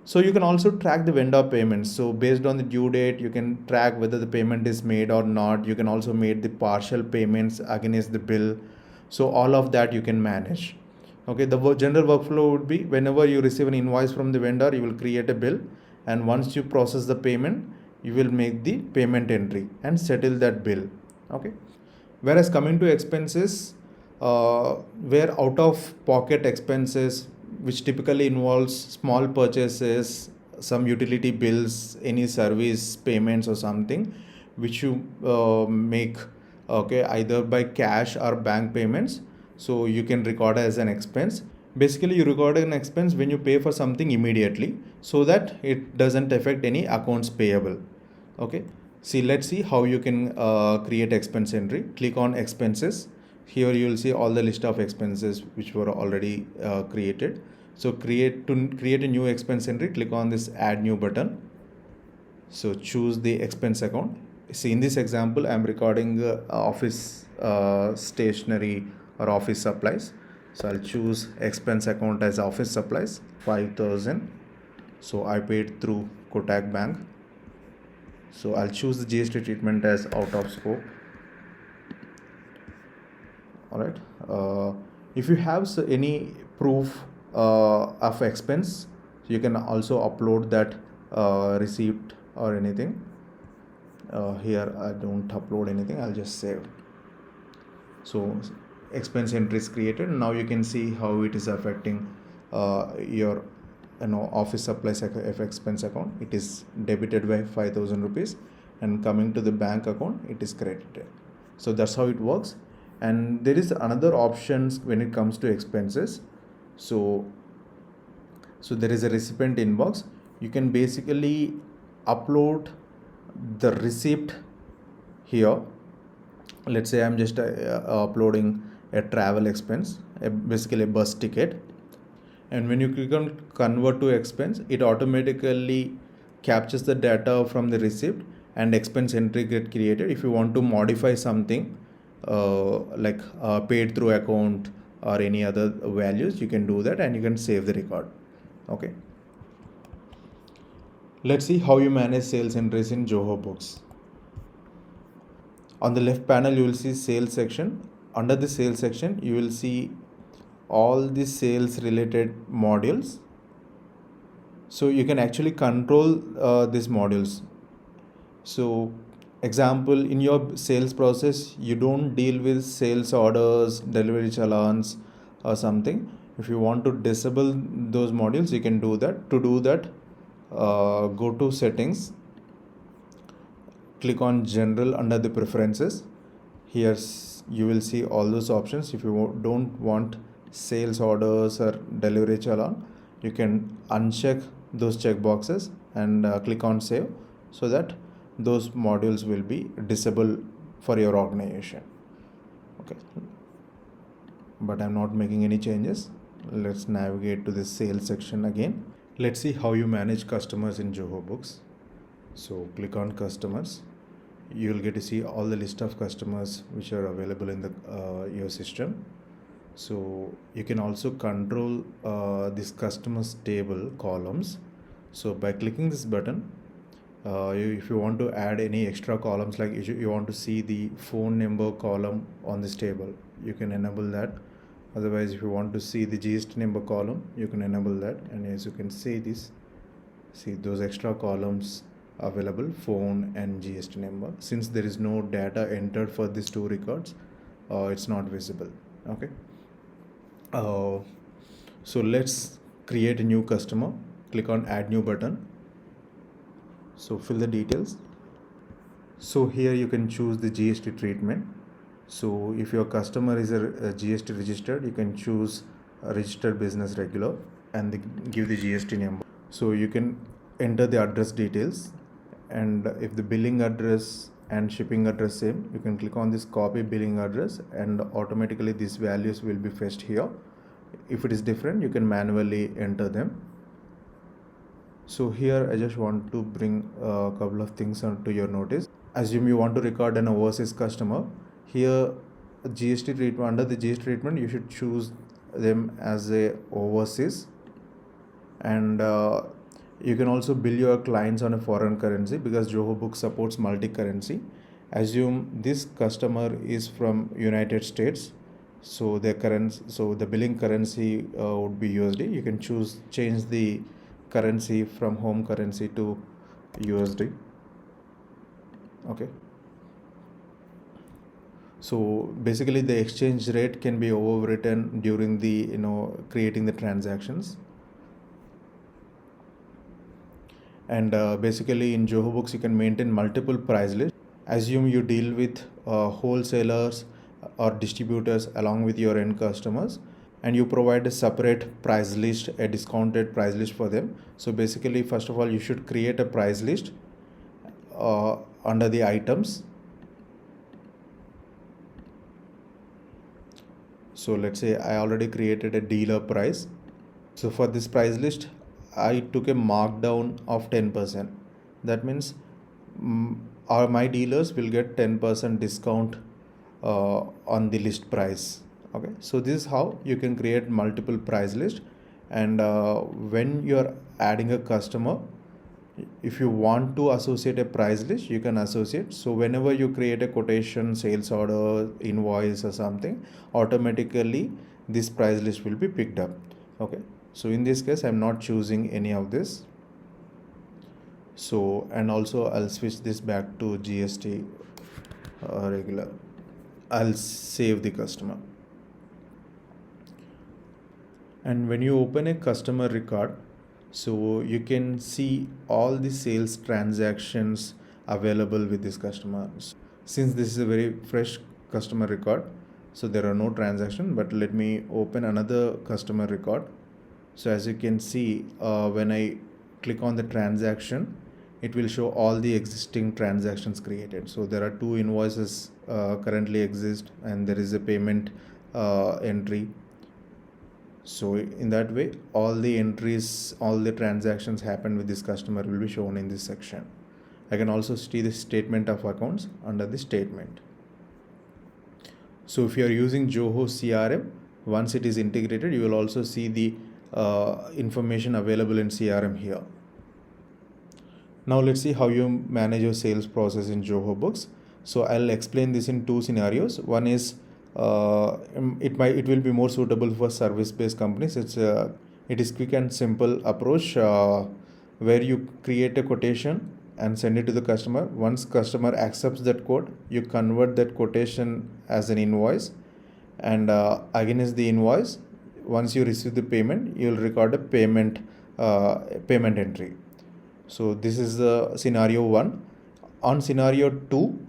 So you can also track the vendor payments. So based on the due date, you can track whether the payment is made or not. You can also make the partial payments against the bill. So all of that you can manage. Okay, the general workflow would be whenever you receive an invoice from the vendor, you will create a bill, and once you process the payment, you will make the payment entry and settle that bill. Okay, whereas coming to expenses, where out of pocket expenses, which typically involves small purchases, some utility bills, any service payments or something which you make, okay, either by cash or bank payments, so you can record as an expense. Basically you record an expense when you pay for something immediately, so that it doesn't affect any accounts payable. Okay, let's see how you can create expense entry. Click on expenses. Here you will see all the list of expenses which were already created. So create a new expense entry, click on this add new button. So choose the expense account. See, in this example I'm recording office stationery or office supplies. So I'll choose expense account as office supplies, 5,000. So I paid through Kotak Bank. So I'll choose the GST treatment as out of scope. Alright, if you have any proof of expense, you can also upload that receipt or anything. Here I don't upload anything, I'll just save. So expense entry is created. Now you can see how it is affecting your office supplies expense account. It is debited by 5,000 rupees, and coming to the bank account it is credited. So that's how it works. And there is another options when it comes to expenses. So there is a recipient inbox. You can basically upload the receipt here. Let's say I'm just uploading a travel expense, basically a bus ticket. And when you click on convert to expense, it automatically captures the data from the receipt and expense entry get created. If you want to modify something like paid through account or any other values, you can do that and you can save the record. Okay, let's see how you manage sales entries in Zoho Books. On the left panel you will see sales section. Under the sales section you will see all the sales related modules. So you can actually control these modules. So example, in your sales process you don't deal with sales orders, delivery challans or something. If you want to disable those modules, you can do that. To do that, go to settings, click on general under the preferences. Here you will see all those options. If you don't want sales orders or delivery challan, you can uncheck those checkboxes and click on save, so that those modules will be disabled for your organization. Okay, but I'm not making any changes. Let's navigate to the sales section again. Let's see how you manage customers in Zoho Books. So click on customers. You'll get to see all the list of customers which are available in the your system. So you can also control this customers table columns. So by clicking this button, If you want to add any extra columns, like if you want to see the phone number column on this table, you can enable that. Otherwise, if you want to see the GST number column, you can enable that. And as you can see those extra columns available, phone and GST number. Since there is no data entered for these two records, it's not visible. Okay. So let's create a new customer. Click on add new button. So fill the details. So here you can choose the GST treatment. So if your customer is a GST registered, you can choose a registered business regular and give the GST number. So you can enter the address details, and if the billing address and shipping address same, you can click on this copy billing address and automatically these values will be fetched here. If it is different, you can manually enter them. So here I just want to bring a couple of things onto your notice. Assume you want to record an overseas customer. Here GST treatment, under the GST treatment, you should choose them as a overseas, and you can also bill your clients on a foreign currency because Zoho Books supports multi-currency. Assume this customer is from United States, so the billing currency would be USD. You can change the currency from home currency to USD. Okay. So basically the exchange rate can be overwritten during the creating the transactions. And basically in Zoho Books you can maintain multiple price lists. Assume you deal with wholesalers or distributors along with your end customers, and you provide a separate price list, a discounted price list for them. So basically, first of all, you should create a price list under the items. So let's say I already created a dealer price. So for this price list, I took a markdown of 10%. That means my dealers will get 10% discount on the list price. Okay, so this is how you can create multiple price list. And when you're adding a customer, if you want to associate a price list, you can associate. So whenever you create a quotation, sales order, invoice or something, automatically this price list will be picked up. Okay, so in this case I'm not choosing any of this. So, and also I'll switch this back to GST regular. I'll save the customer. And when you open a customer record, so you can see all the sales transactions available with this customer. Since this is a very fresh customer record, so there are no transactions, but let me open another customer record. So as you can see, when I click on the transaction, it will show all the existing transactions created. So there are 2 invoices currently exist, and there is a payment entry. So in that way, all the entries, all the transactions happen with this customer will be shown in this section. I can also see the statement of accounts under the statement. So if you are using Zoho CRM, once it is integrated, you will also see the information available in CRM here. Now let's see how you manage your sales process in Zoho Books. So I'll explain this in 2 scenarios. One is it will be more suitable for service-based companies. It is quick and simple approach where you create a quotation and send it to the customer. Once customer accepts that quote, you convert that quotation as an invoice, and against the invoice, once you receive the payment, you will record a payment entry. So this is the scenario 1. On scenario 2,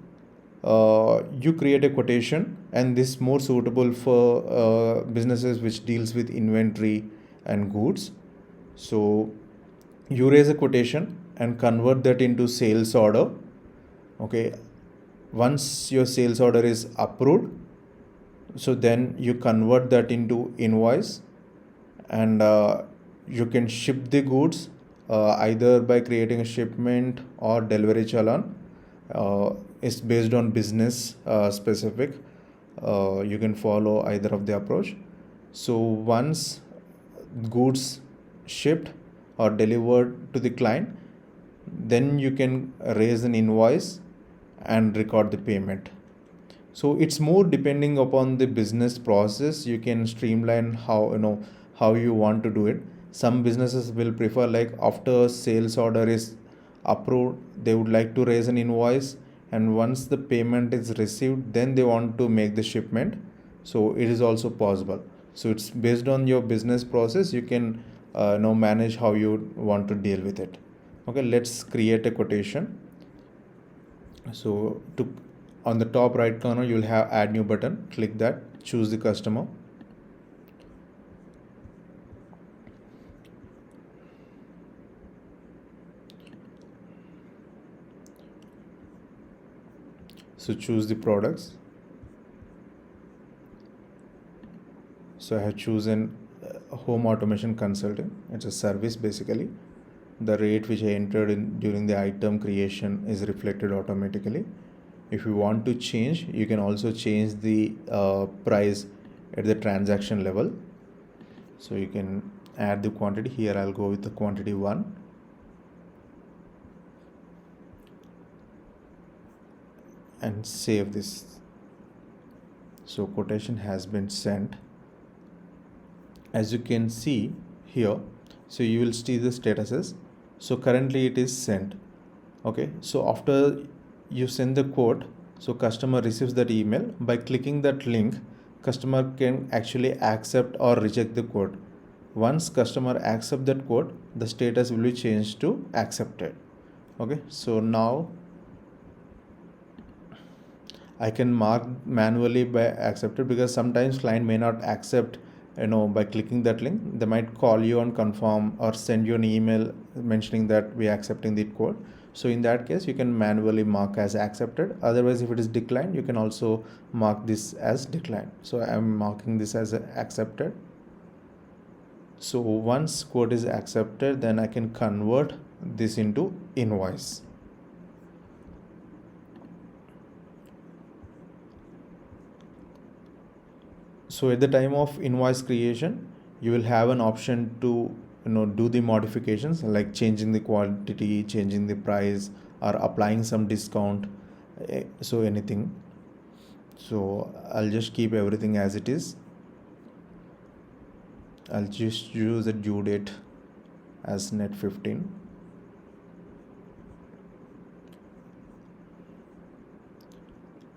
you create a quotation, and this is more suitable for businesses which deals with inventory and goods. So you raise a quotation and convert that into sales order. Okay, once your sales order is approved, so then you convert that into invoice, and you can ship the goods either by creating a shipment or delivery challan. It's based on business specific. You can follow either of the approach. So once goods shipped or delivered to the client, then you can raise an invoice and record the payment. So it's more depending upon the business process. You can streamline how you want to do it. Some businesses will prefer, like, after sales order is approved, they would like to raise an invoice, and once the payment is received, then they want to make the shipment. So it is also possible. So it's based on your business process. You can manage how you want to deal with it. Okay, let's create a quotation. So on the top right corner, you'll have add new button. Click that, choose the customer. So choose the products. So I have chosen home automation consulting. It's a service basically. The rate which I entered in during the item creation is reflected automatically. If you want to change, you can also change the price at the transaction level. So you can add the quantity. Here I'll go with the quantity 1. And save this. So quotation has been sent. As you can see here, so you will see the statuses. So currently it is sent. Okay, so after you send the quote, so customer receives that email. By clicking that link, customer can actually accept or reject the quote. Once customer accepts that quote, the status will be changed to accepted. Okay, so now I can mark manually by accepted, because sometimes client may not accept by clicking that link. They might call you and confirm or send you an email mentioning that we are accepting the quote. So in that case, you can manually mark as accepted. Otherwise, if it is declined, you can also mark this as declined. So I am marking this as accepted. So once quote is accepted, then I can convert this into invoice. So at the time of invoice creation, you will have an option to do the modifications, like changing the quantity, changing the price, or applying some discount. So anything. So I'll just keep everything as it is. I'll just use the due date as net 15.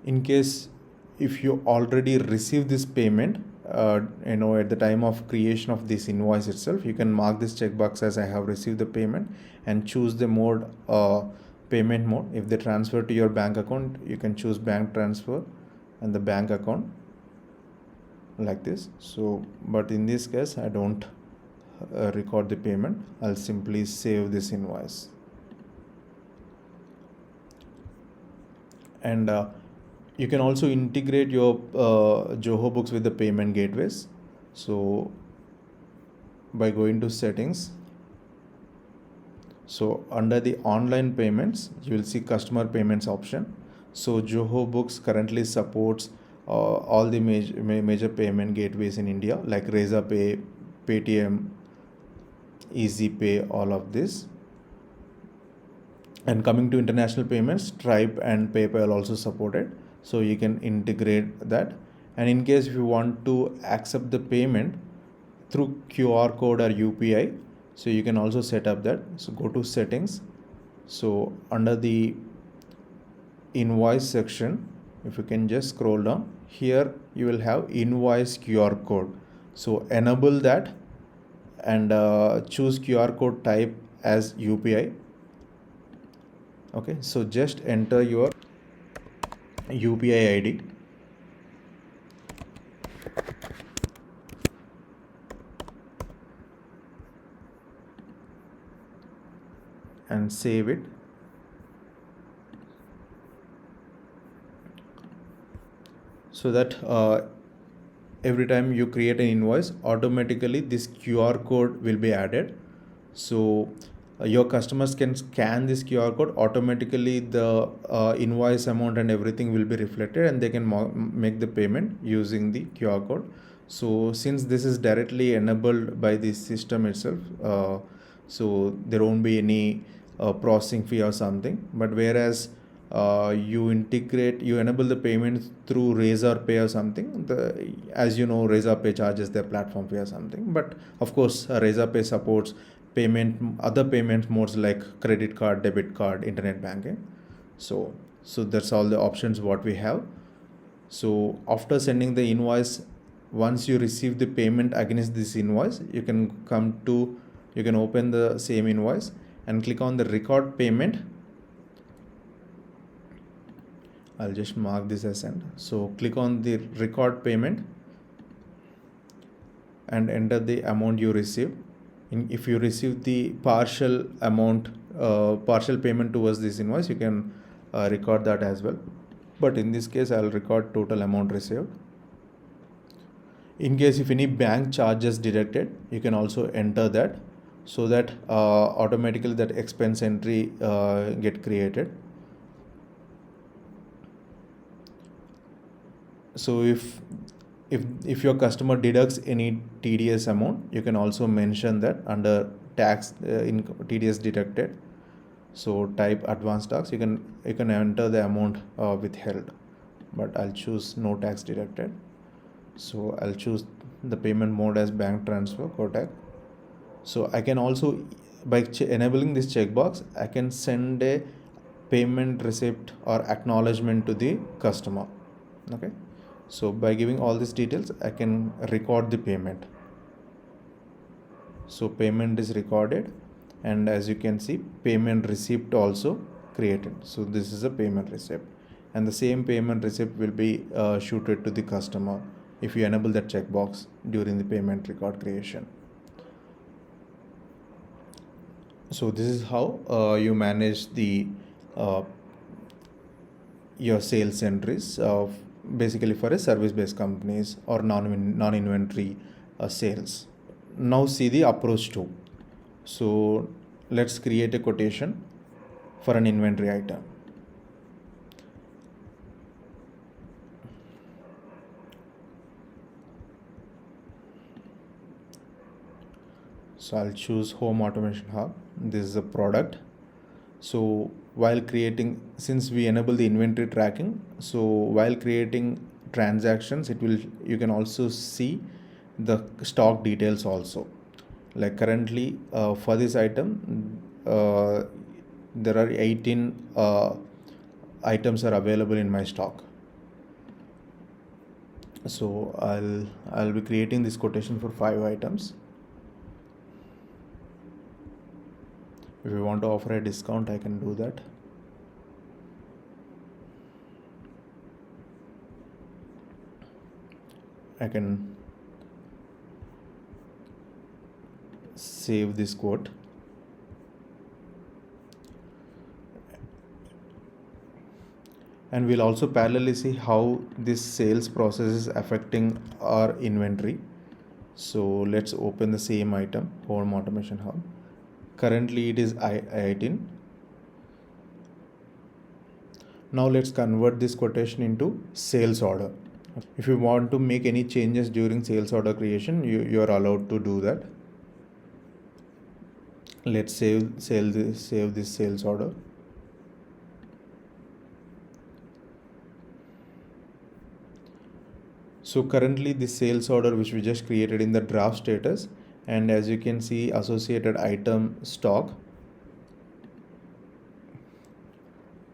In case if you already received this payment, at the time of creation of this invoice itself, you can mark this checkbox as I have received the payment, and choose the mode, payment mode. If they transfer to your bank account, you can choose bank transfer and the bank account, like this. So, but in this case, I don't record the payment. I'll simply save this invoice. And you can also integrate your Zoho Books with the payment gateways. So by going to settings, so under the online payments, you will see customer payments option. So Zoho Books currently supports all the major payment gateways in India, like Razorpay, Paytm, EasyPay, all of this. And coming to international payments, Stripe and PayPal also supported. So you can integrate that. And in case if you want to accept the payment through QR code or UPI, so you can also set up that. So go to settings. So under the invoice section, if you can just scroll down, here you will have invoice QR code. So enable that and choose QR code type as UPI. Okay, so just enter your UPI ID. And save it. So that every time you create an invoice, automatically this QR code will be added. So your customers can scan this QR code, automatically the invoice amount and everything will be reflected, and they can make the payment using the QR code. So since this is directly enabled by the system itself, so there won't be any processing fee or something. But whereas you enable the payment through Razorpay or something, as you know, Razorpay charges their platform fee or something. But of course, Razorpay supports other payment modes like credit card, debit card, internet banking. So that's all the options what we have. So after sending the invoice, once you receive the payment against this invoice, you can open the same invoice and click on the record payment. I'll just mark this as sent. So click on the record payment and enter the amount you received. If you receive the partial payment towards this invoice, you can record that as well. But in this case, I'll record total amount received. In case if any bank charges deducted, you can also enter that, so that automatically that expense entry get created. So if your customer deducts any TDS amount, you can also mention that under tax in TDS deducted. So type advanced tax, you can enter the amount withheld, but I'll choose no tax deducted. So I'll choose the payment mode as bank transfer, Kotak. So I can also, by enabling this checkbox, I can send a payment receipt or acknowledgement to the customer. Okay. So by giving all these details, I can record the payment. So payment is recorded, and as you can see, payment receipt also created. So this is a payment receipt, and the same payment receipt will be shooted to the customer if you enable that checkbox during the payment record creation. So this is how you manage the your sales entries basically for a service-based companies or non-inventory sales. Now see the approach to. So let's create a quotation for an inventory item. So I'll choose Home Automation Hub. This is a product. So while creating, since we enable the inventory tracking, so while creating transactions, you can also see the stock details also. Like currently for this item, there are 18 items are available in my stock. So I'll be creating this quotation for 5 items. If you want to offer a discount, I can do that. I can save this quote. And we'll also parallelly see how this sales process is affecting our inventory. So let's open the same item, Home Automation Hub. Currently it is I18. Now let's convert this quotation into sales order. If you want to make any changes during sales order creation, you are allowed to do that. Let's save this sales order. So currently this sales order which we just created in the draft status, and as you can see, associated item stock.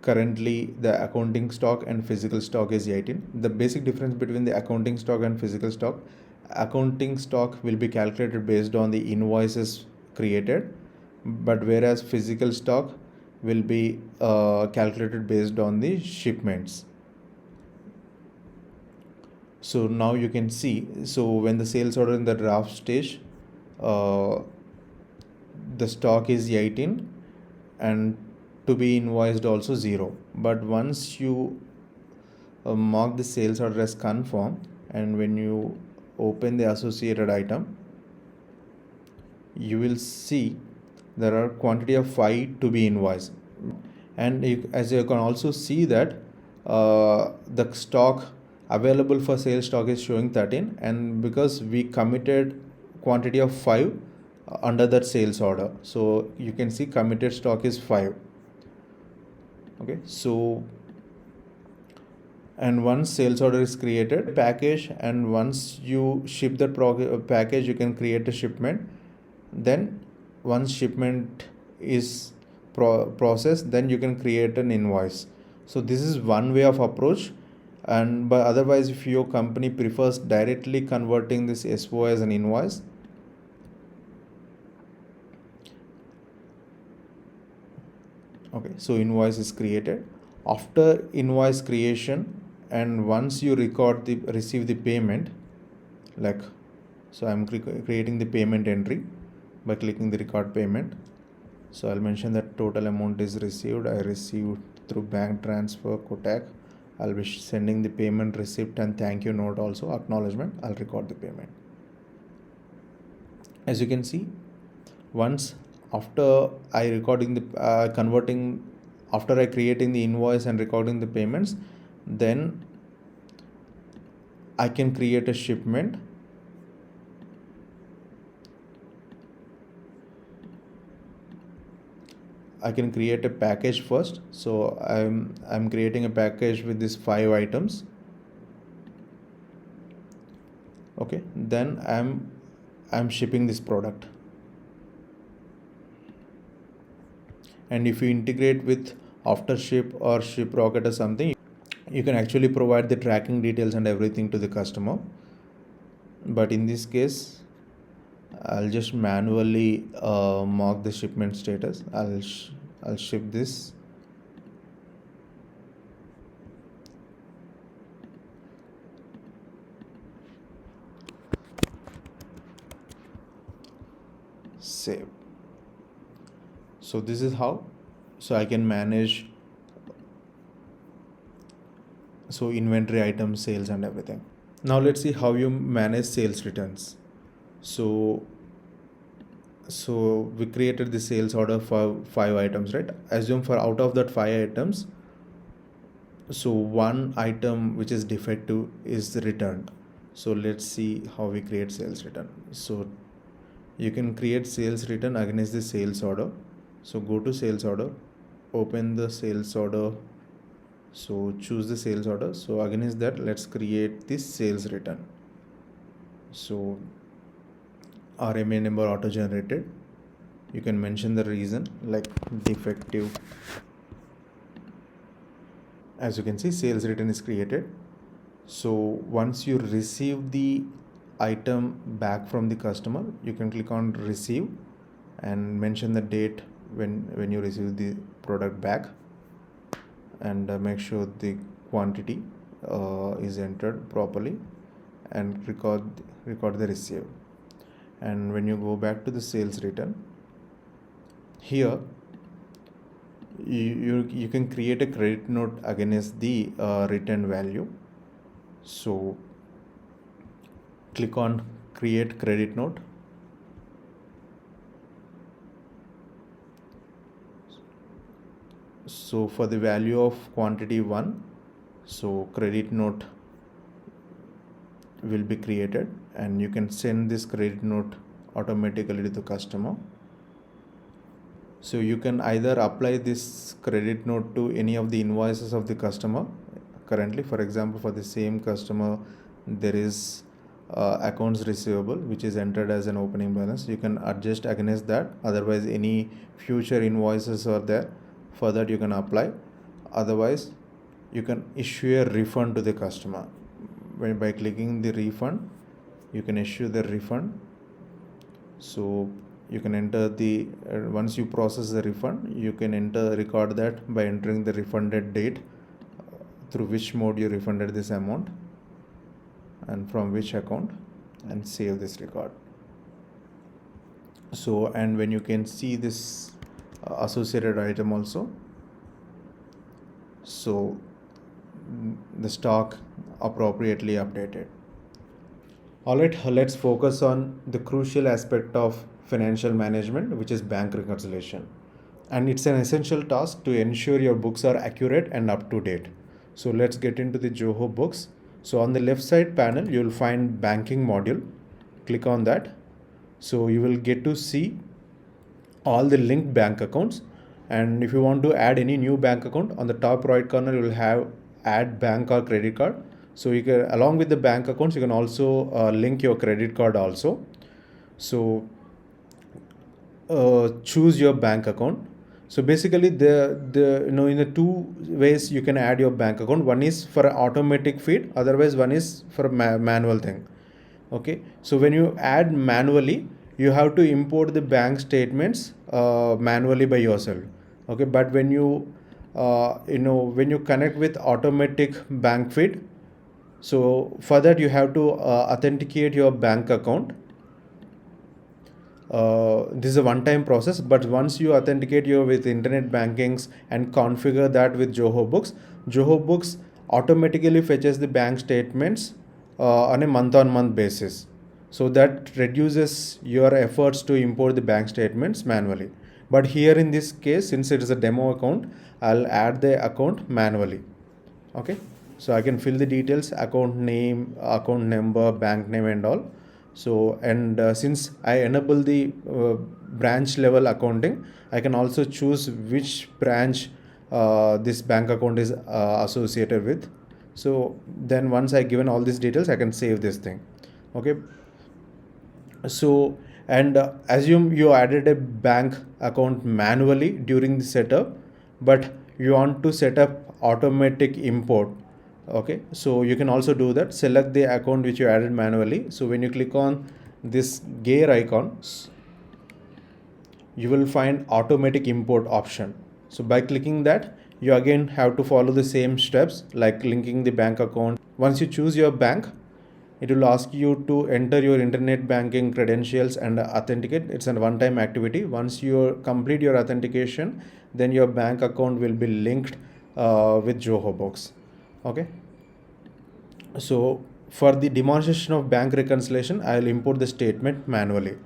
Currently the accounting stock and physical stock is 18. The basic difference between the accounting stock and physical stock, accounting stock will be calculated based on the invoices created, but whereas physical stock will be calculated based on the shipments. So now you can see, so when the sales order in the draft stage, the stock is 18 and to be invoiced also 0. But once you mark the sales order as confirmed, and when you open the associated item, you will see there are quantity of 5 to be invoiced. And as you can also see that the stock available for sale stock is showing 13, and because we committed quantity of 5, under that sales order. So you can see committed stock is 5. Okay, so and once sales order is created package, and once you ship that package, you can create a shipment. Then once shipment is processed, then you can create an invoice. So this is one way of approach. And but otherwise, if your company prefers directly converting this SO as an invoice, okay, so invoice is created. After invoice creation, and once you receive the payment, like, so I'm creating the payment entry by clicking the record payment. So I'll mention that total amount is received. I received through bank transfer, Kotak. I'll be sending the payment receipt and thank you note, also acknowledgement. I'll record the payment. As you can see, once after I recording the converting, after I creating the invoice and recording the payments, then I can create a shipment. I can create a package first. So I'm creating a package with these 5 items. Okay, then I'm shipping this product. And if you integrate with Aftership or ShipRocket or something, you can actually provide the tracking details and everything to the customer. But in this case, I'll just manually mark the shipment status. I'll ship this. Save. So this is how. So I can manage inventory items, sales and everything. Now let's see how you manage sales returns. So we created the sales order for 5 items, right? Assume for out of that 5 items, so one item which is defective is returned. So let's see how we create sales return. So you can create sales return against the sales order. So go to sales order, open the sales order. So choose the sales order. So against that, let's create this sales return. So RMA number auto generated. You can mention the reason like defective. As you can see, sales return is created. So once you receive the item back from the customer, you can click on receive and mention the date when you receive the product back, and make sure the quantity is entered properly, and record the receive. And when you go back to the sales return, here you can create a credit note against the return value. So click on create credit note. So for the value of quantity 1, so credit note will be created, and you can send this credit note automatically to the customer. So you can either apply this credit note to any of the invoices of the customer currently. For example, for the same customer, there is accounts receivable which is entered as an opening balance. You can adjust against that. Otherwise, any future invoices are there, for that you can apply. Otherwise, you can issue a refund to the customer. By clicking the refund, you can issue the refund. So you can enter the once you process the refund, you can record that by entering the refunded date, through which mode you refunded this amount and from which account, and save this record. So, and when you can see this associated item also, so the stock appropriately updated. Alright, let's focus on the crucial aspect of financial management, which is bank reconciliation. And it's an essential task to ensure your books are accurate and up to date. So let's get into the Zoho Books. So on the left side panel, you'll find banking module. Click on that. So you will get to see all the linked bank accounts. And if you want to add any new bank account, on the top right corner you will have add bank or credit card. So you can, along with the bank accounts, you can also link your credit card also. So choose your bank account. So basically the in the two ways you can add your bank account. One is for an automatic feed, otherwise one is for a manual thing. Okay, so when you add manually, you have to import the bank statements manually by yourself. Okay, but when you when you connect with automatic bank feed, so for that you have to authenticate your bank account. This is a one-time process, but once you authenticate your with internet bankings and configure that with Zoho Books automatically fetches the bank statements on a month-on-month basis. So that reduces your efforts to import the bank statements manually. But here in this case, since it is a demo account, I'll add the account manually. Okay, so I can fill the details, account name, account number, bank name and all. So and since I enable the branch level accounting, I can also choose which branch this bank account is associated with. So then once I given all these details, I can save this thing. Okay, so and assume you added a bank account manually during the setup, but you want to set up automatic import. Okay, so you can also do that. Select the account which you added manually. So when you click on this gear icon, you will find automatic import option. So by clicking that, you again have to follow the same steps like linking the bank account. Once you choose your bank, it will ask you to enter your internet banking credentials and authenticate. It's a one-time activity. Once you complete your authentication, then your bank account will be linked with Zoho Books. Okay, so for the demonstration of bank reconciliation, I will import the statement manually.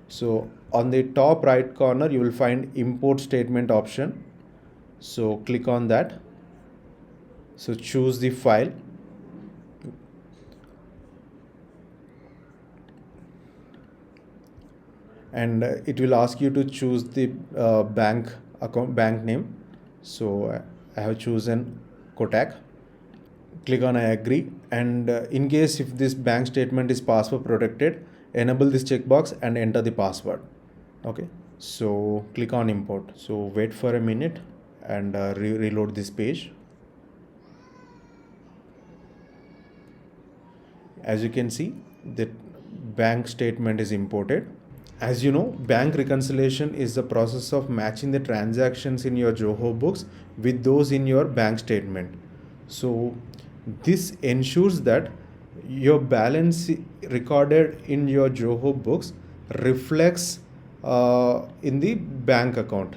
So on the top right corner, you will find import statement option. So click on that. So choose the file. And it will ask you to choose the bank account, bank name. So I have chosen Kotak. Click on I agree, and in case if this bank statement is password protected, enable this checkbox and enter the password. Okay, so click on import. So wait for a minute and reload this page. As you can see, the bank statement is imported. As you know, bank reconciliation is the process of matching the transactions in your Zoho Books with those in your bank statement. So this ensures that your balance recorded in your Zoho Books reflects in the bank account.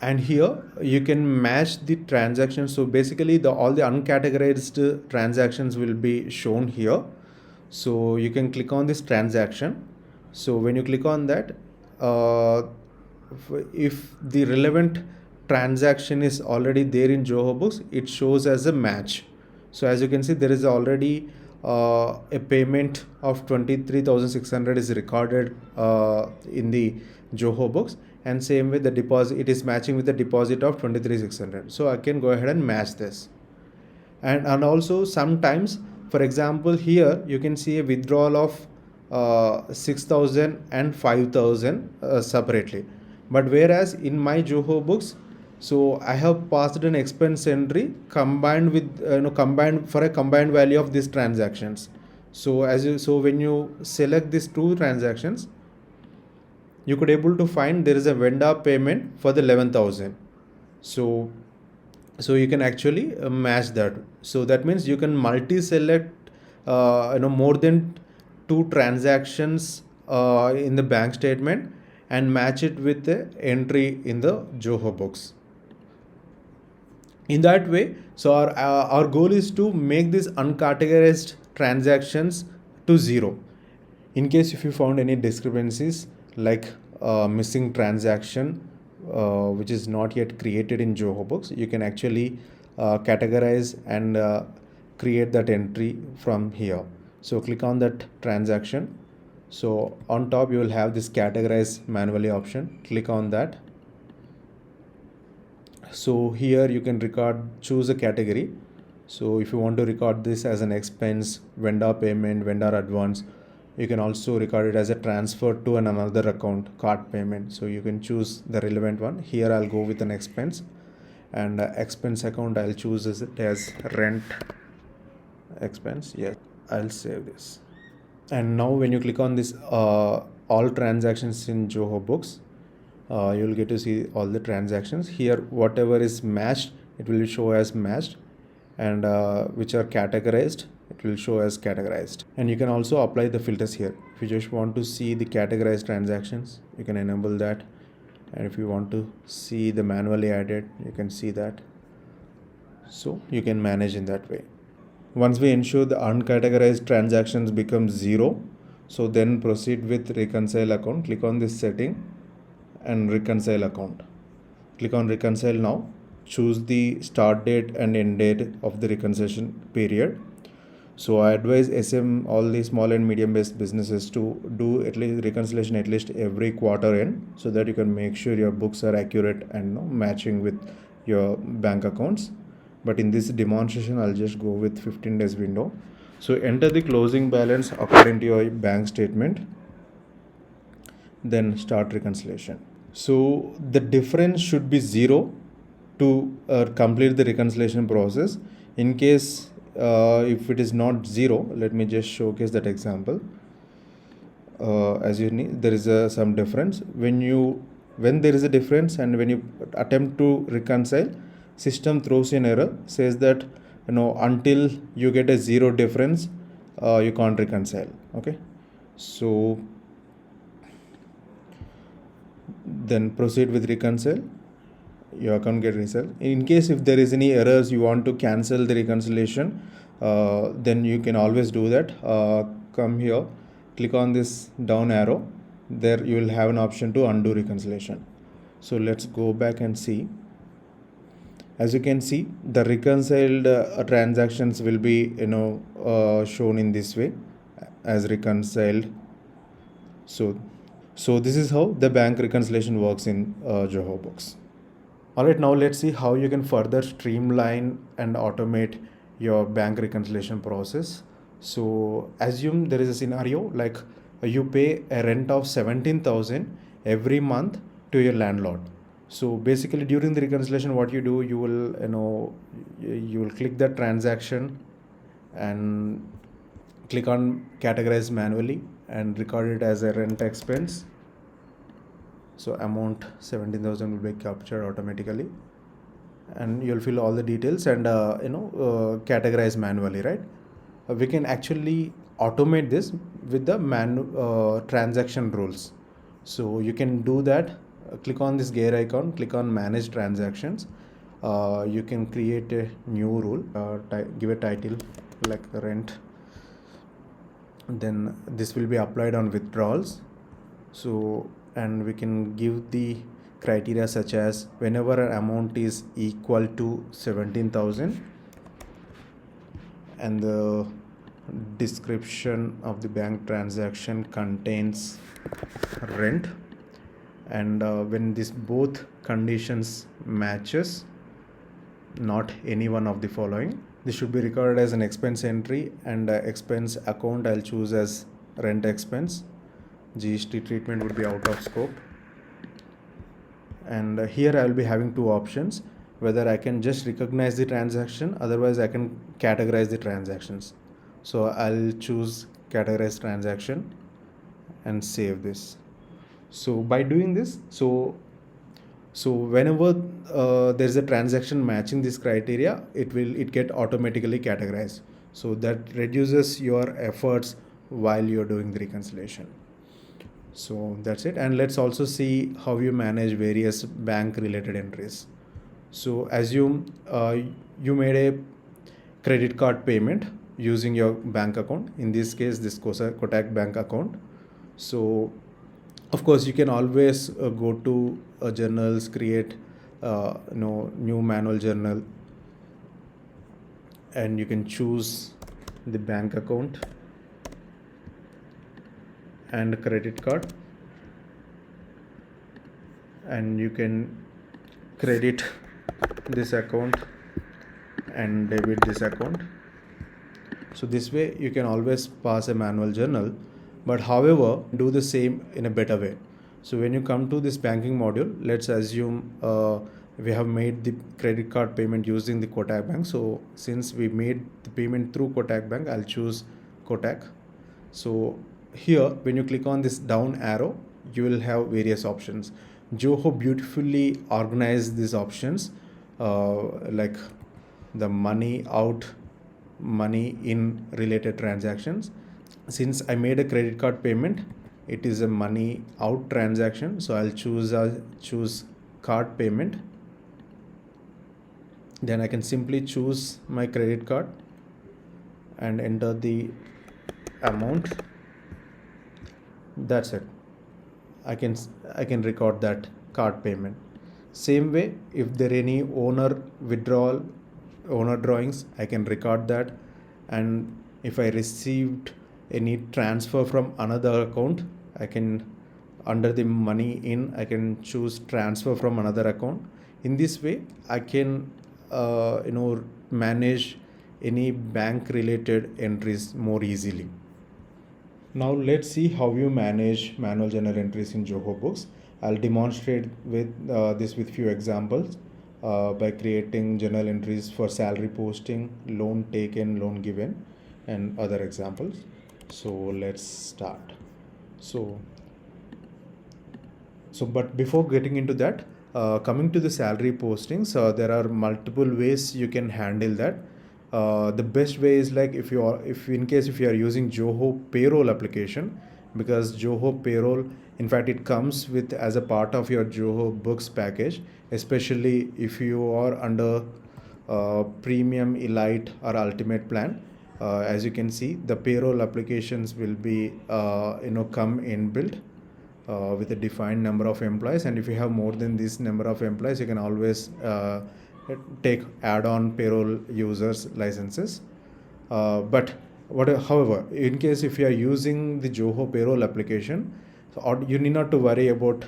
And here you can match the transactions. So basically all the uncategorized transactions will be shown here. So you can click on this transaction. So when you click on that, if the relevant transaction is already there in Zoho Books, it shows as a match. So as you can see, there is already a payment of 23,600 is recorded in the Zoho Books, and same with the deposit, it is matching with the deposit of 23,600. So I can go ahead and match this. And also sometimes, for example, here you can see a withdrawal of 6,000 and 5,000 separately. But whereas in my Zoho Books, so I have passed an expense entry combined with combined for a combined value of these transactions. So when you select these two transactions, you could able to find there is a vendor payment for the 11,000. So you can actually match that. So that means you can multi-select more than two transactions in the bank statement and match it with the entry in the Zoho Books. In that way, so our goal is to make these uncategorized transactions to zero. In case if you found any discrepancies like missing transaction which is not yet created in Zoho Books, you can actually categorize and create that entry from here. So click on that transaction. So on top you will have this categorize manually option. Click on that. So here you can choose a category. So if you want to record this as an expense, vendor payment, vendor advance, you can also record it as a transfer to another account, card payment. So you can choose the relevant one. Here I'll go with an expense, and expense account I'll choose it as rent expense. Yes, I'll save this. And now when you click on this all transactions in Zoho Books, you'll get to see all the transactions. Here whatever is matched, it will show as matched, and which are categorized, it will show as categorized. And you can also apply the filters here. If you just want to see the categorized transactions, you can enable that, and if you want to see the manually added, you can see that. So you can manage in that way. Once we ensure the uncategorized transactions become 0, so then proceed with reconcile account. Click on this setting and reconcile account. Click on reconcile now. Choose the start date and end date of the reconciliation period. So I advise all the small and medium based businesses to do at least reconciliation at least every quarter end, so that you can make sure your books are accurate and matching with your bank accounts. But in this demonstration I'll just go with 15 days window. So enter the closing balance according to your bank statement, then start reconciliation. So the difference should be 0 to complete the reconciliation process. In case if it is not 0, let me just showcase that example. As you need, there is some difference. When there is a difference and when you attempt to reconcile, system throws an error, says that until you get a 0 difference, you can't reconcile. Okay, so then proceed with reconcile. Your account get reconciled. In case if there is any errors, you want to cancel the reconciliation, then you can always do that. Come here, click on this down arrow. There you will have an option to undo reconciliation. So let's go back and see. As you can see, the reconciled transactions will be shown in this way as reconciled. So this is how the bank reconciliation works in Zoho Books. Alright, now let's see how you can further streamline and automate your bank reconciliation process. So assume there is a scenario like you pay a rent of 17,000 every month to your landlord. So basically during the reconciliation, what you do, you will click the transaction and click on categorize manually and record it as a rent expense. So amount 17,000 will be captured automatically, and you'll fill all the details and categorize manually, right? We can actually automate this with the transaction rules. So you can do that. Click on this gear icon, click on manage transactions. You can create a new rule, give a title like rent, then this will be applied on withdrawals. So, and we can give the criteria such as whenever an amount is equal to 17,000 and the description of the bank transaction contains rent, and when this both conditions matches, not any one of the following, this should be recorded as an expense entry, and expense account I'll choose as rent expense. GST treatment would be out of scope. And here I will be having two options, whether I can just recognize the transaction, otherwise I can categorize the transactions. So I'll choose categorize transaction and save this. So by doing this, so whenever there is a transaction matching this criteria, it get automatically categorized. So that reduces your efforts while you're doing the reconciliation. So that's it. And let's also see how you manage various bank related entries. So assume you made a credit card payment using your bank account, in this case this Kotak bank account. So of course you can always go to journals, create new manual journal, and you can choose the bank account and credit card, and you can credit this account and debit this account. So this way you can always pass a manual journal, but however do the same in a better way. So when you come to this banking module, let's assume we have made the credit card payment using the Kotak Bank. So since we made the payment through Kotak Bank, I'll choose Kotak. So here when you click on this down arrow, you will have various options. Zoho beautifully organized these options, like the money out, money in related transactions. Since I made a credit card payment, it is a money out transaction, so I'll choose card payment. Then I can simply choose my credit card and enter the amount. That's it. I can record that card payment. Same way, if there any owner withdrawal, owner drawings, I can record that. And if I received any transfer from another account, I can, under the money in, I can choose transfer from another account. In this way I can manage any bank related entries more easily. Now let's see how you manage manual journal entries in Zoho Books. I'll demonstrate with this with few examples by creating journal entries for salary posting, loan taken, loan given, and other examples. So let's start. So but before getting into that, coming to the salary postings, there are multiple ways you can handle that. The best way is like if you are using Zoho payroll application, because Zoho payroll, in fact, it comes with as a part of your Zoho Books package, especially if you are under premium, elite, or ultimate plan. As you can see, the payroll applications will be come inbuilt with a defined number of employees, and if you have more than this number of employees, you can always take add-on payroll users licenses. However, in case if you are using the Zoho payroll application, so you need not to worry about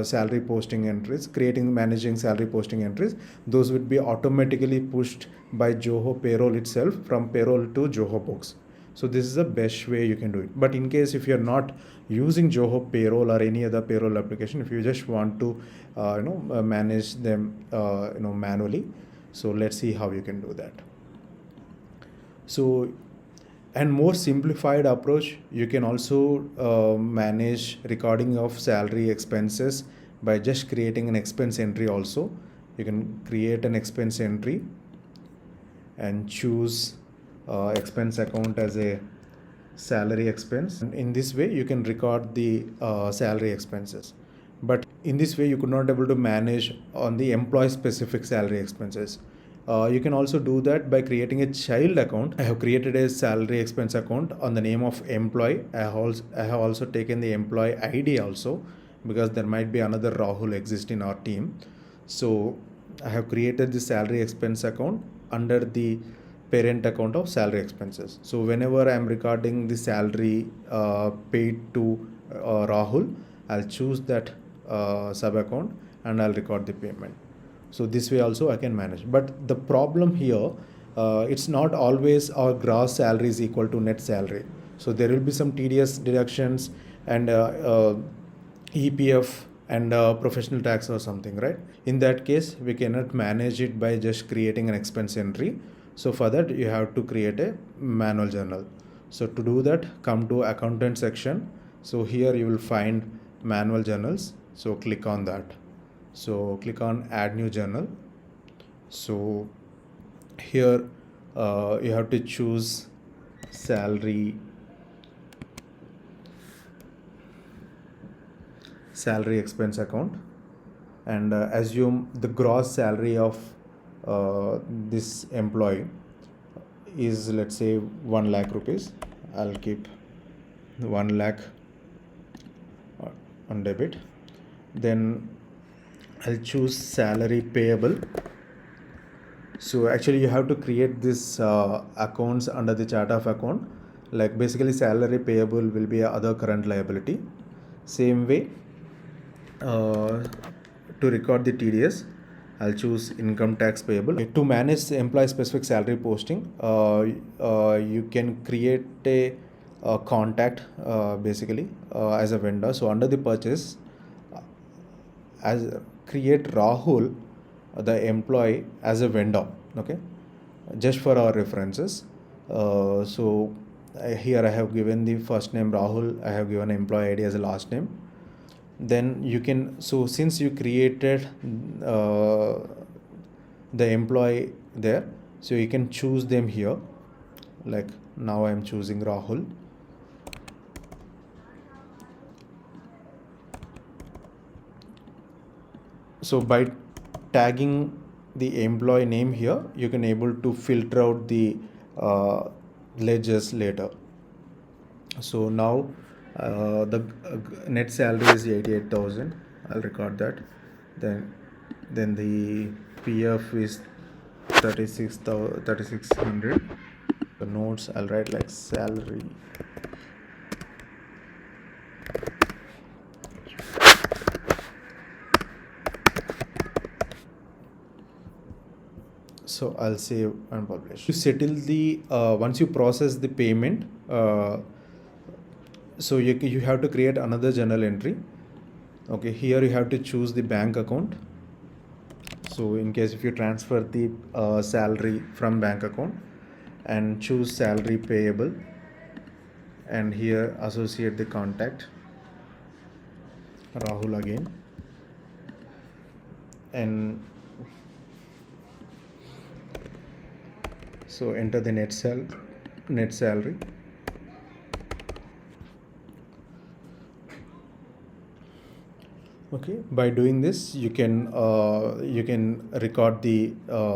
salary posting entries, managing salary posting entries. Those would be automatically pushed by Zoho payroll itself from payroll to Zoho Books. So this is the best way you can do it. But in case if you're not using Zoho payroll or any other payroll application, if you just want to manage them manually, so let's see how you can do that. So, and more simplified approach, you can also manage recording of salary expenses by just creating an expense entry. Also you can create an expense entry and choose expense account as a salary expense. And in this way you can record the salary expenses. But in this way you could not able to manage on the employee specific salary expenses. You can also do that by creating a child account. I have created a salary expense account on the name of employee. I have also taken the employee ID also, because there might be another Rahul exist in our team. So I have created the salary expense account under the parent account of salary expenses. So whenever I am recording the salary paid to Rahul, I'll choose that sub account and I'll record the payment. So this way also I can manage. But the problem here, it's not always our gross salary is equal to net salary. So there will be some TDS deductions and EPF and professional tax or something, right? In that case, we cannot manage it by just creating an expense entry. So for that, you have to create a manual journal. So to do that, come to accountant section. So here you will find manual journals. So click on that. So click on add new journal. So here you have to choose salary expense account, and assume the gross salary of this employee is, let's say, 1 lakh rupees. I'll keep 1 lakh on debit. Then I'll choose salary payable. So actually you have to create this accounts under the chart of account. like basically salary payable will be other current liability. Same way, to record the TDS, I'll choose income tax payable. To manage the employee specific salary posting, you can create a contact basically as a vendor. So under the purchase, as create Rahul, the employee, as a vendor. Okay, just for our references. Here I have given the first name Rahul, I have given employee ID as a last name. Then you can, so since you created the employee there, so you can choose them here. Like now I am choosing Rahul. So by tagging the employee name here, you can able to filter out the ledgers later. So now the net salary is 88,000. I'll record that. Then the PF is 3600. The notes I'll write like salary. So I'll save and publish. To settle the once you process the payment, so you have to create another journal entry. Okay, here you have to choose the bank account. So in case if you transfer the salary from bank account, and choose salary payable, and here associate the contact Rahul again, and so enter the net salary. Okay, by doing this you can record the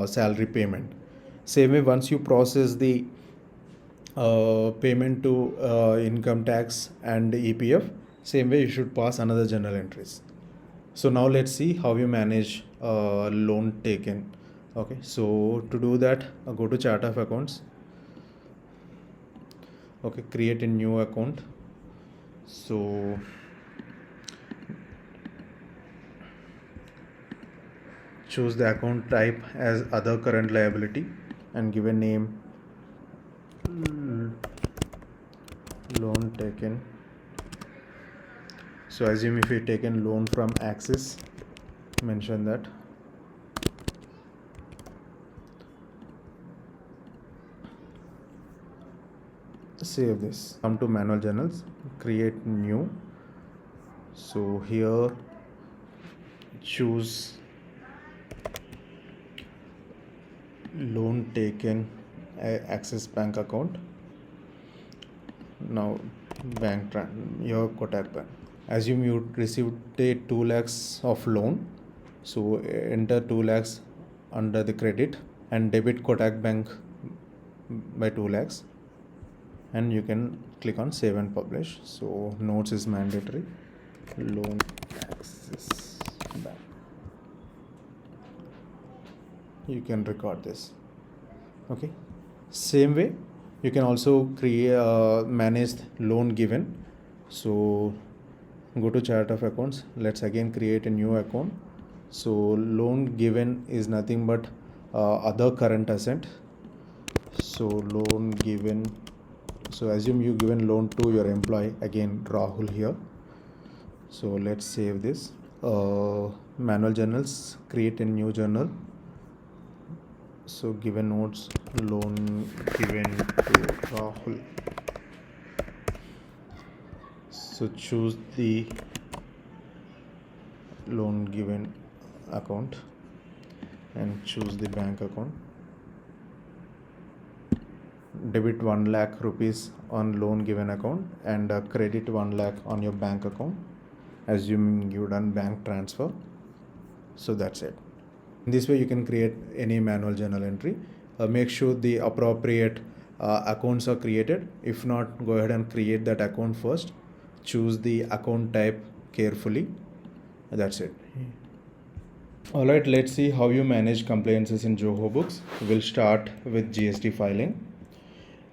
salary payment. Same way, once you process the payment to income tax and EPF, same way you should pass another journal entries. So now let's see how you manage loan taken. Okay, so to do that, go to chart of accounts. Okay, create a new account. So choose the account type as other current liability and give a name loan taken. So assume if you taken loan from Axis, mention that. Save this. Come to manual journals, create new. So here choose loan taken Axis Bank account. Now your Kotak Bank. Assume you received a 2 lakhs of loan. So enter 2 lakhs under the credit and debit Kotak Bank by 2 lakhs. And you can click on save and publish. So notes is mandatory. Loan Axis Bank. You can record this. Okay. Same way, you can also create manage loan given. So go to chart of accounts. Let's again create a new account. So loan given is nothing but other current asset. So loan given. So assume you given loan to your employee, again Rahul here. So let's save this. Manual journals, create a new journal. So given notes, loan given to Rahul. So choose the loan given account and choose the bank account. Debit 1 lakh rupees on loan given account and credit 1 lakh on your bank account, assuming you done bank transfer. So that's it. In this way you can create any manual journal entry. Make sure the appropriate accounts are created. If not, go ahead and create that account first. Choose the account type carefully. That's it. Alright, let's see how you manage compliances in Zoho Books. We'll start with GST filing.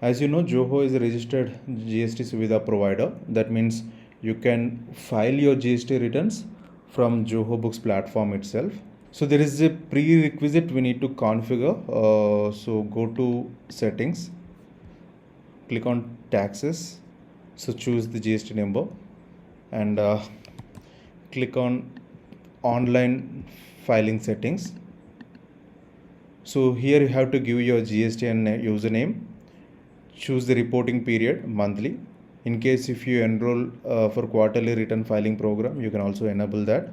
As you know, Zoho is a registered GST Suvidha provider. That means you can file your GST returns from Zoho Books platform itself. So there is a prerequisite we need to configure. So go to settings, click on taxes. So choose the GST number and click on online filing settings. So here you have to give your GST and username. Choose the reporting period monthly. In case if you enroll for quarterly return filing program, you can also enable that.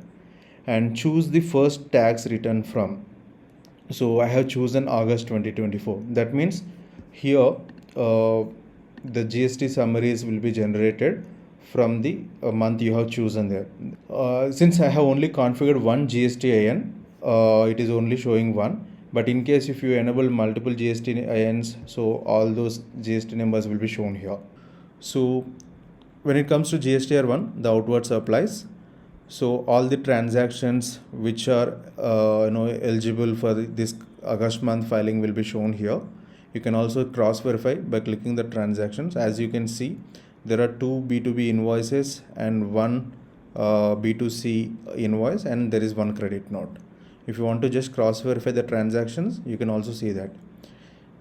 And choose the first tax return from. So I have chosen August 2024. That means here the GST summaries will be generated from the month you have chosen there. Since I have only configured one GST-IN, it is only showing one. But in case if you enable multiple GST-INs, so all those GST numbers will be shown here. So when it comes to GSTR1, the outward supplies. So all the transactions which are eligible for this August month filing will be shown here. You can also cross verify by clicking the transactions. As you can see, there are two B2B invoices and one B2C invoice, and there is one credit note. If you want to just cross verify the transactions, you can also see that.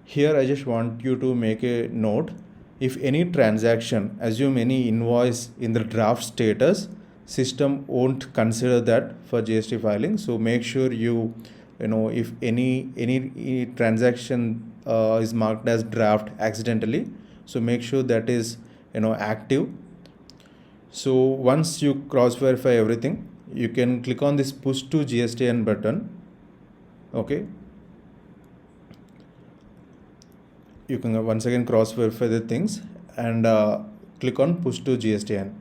Here I just want you to make a note. If any transaction, assume any invoice in the draft status, system won't consider that for GST filing. So make sure if any transaction is marked as draft accidentally, so make sure that is active. So once you cross verify everything, you can click on this push to GSTN button. Okay, you can once again cross verify the things and click on push to GSTN.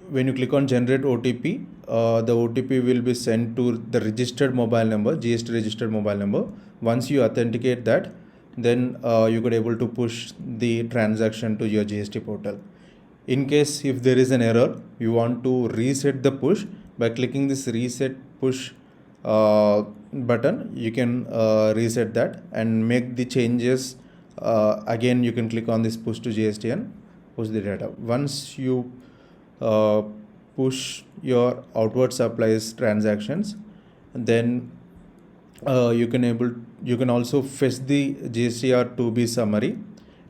When you click on generate OTP, the OTP will be sent to the registered mobile number, GST registered mobile number. Once you authenticate that, then you could able to push the transaction to your GST portal. In case if there is an error, you want to reset the push by clicking this reset push button. You can reset that and make the changes. Again, you can click on this push to GSTN, push the data. Once you push your outward supplies transactions, then you can also fetch the GSTR2B summary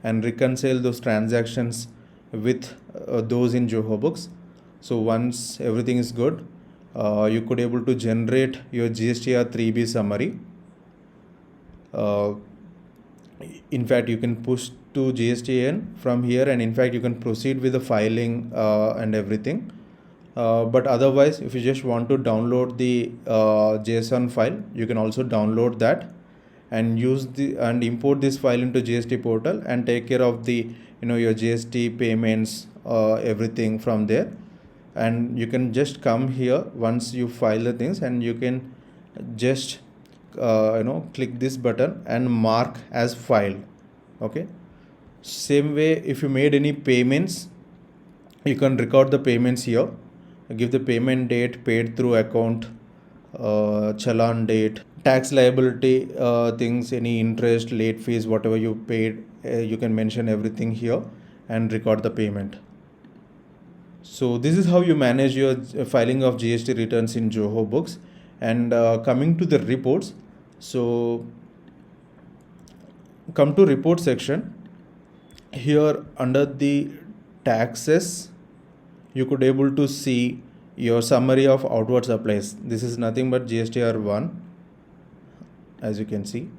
and reconcile those transactions with those in Zoho Books. So once everything is good, you could able to generate your GSTR3B summary. In fact, you can push to GSTN from here, and in fact you can proceed with the filing and everything. But otherwise, if you just want to download the JSON file, you can also download that and import this file into GST portal and take care of the your GST payments, everything from there. And you can just come here once you file the things, and you can just click this button and mark as filed. Okay, same way, if you made any payments, you can record the payments here, give the payment date, paid through account, challan date, tax liability things, any interest, late fees, whatever you paid, you can mention everything here and record the payment. So this is how you manage your filing of GST returns in Zoho Books. And coming to the reports, so come to report section. Here under the taxes, you could able to see your summary of outward supplies. This is nothing but GSTR1. As you can see,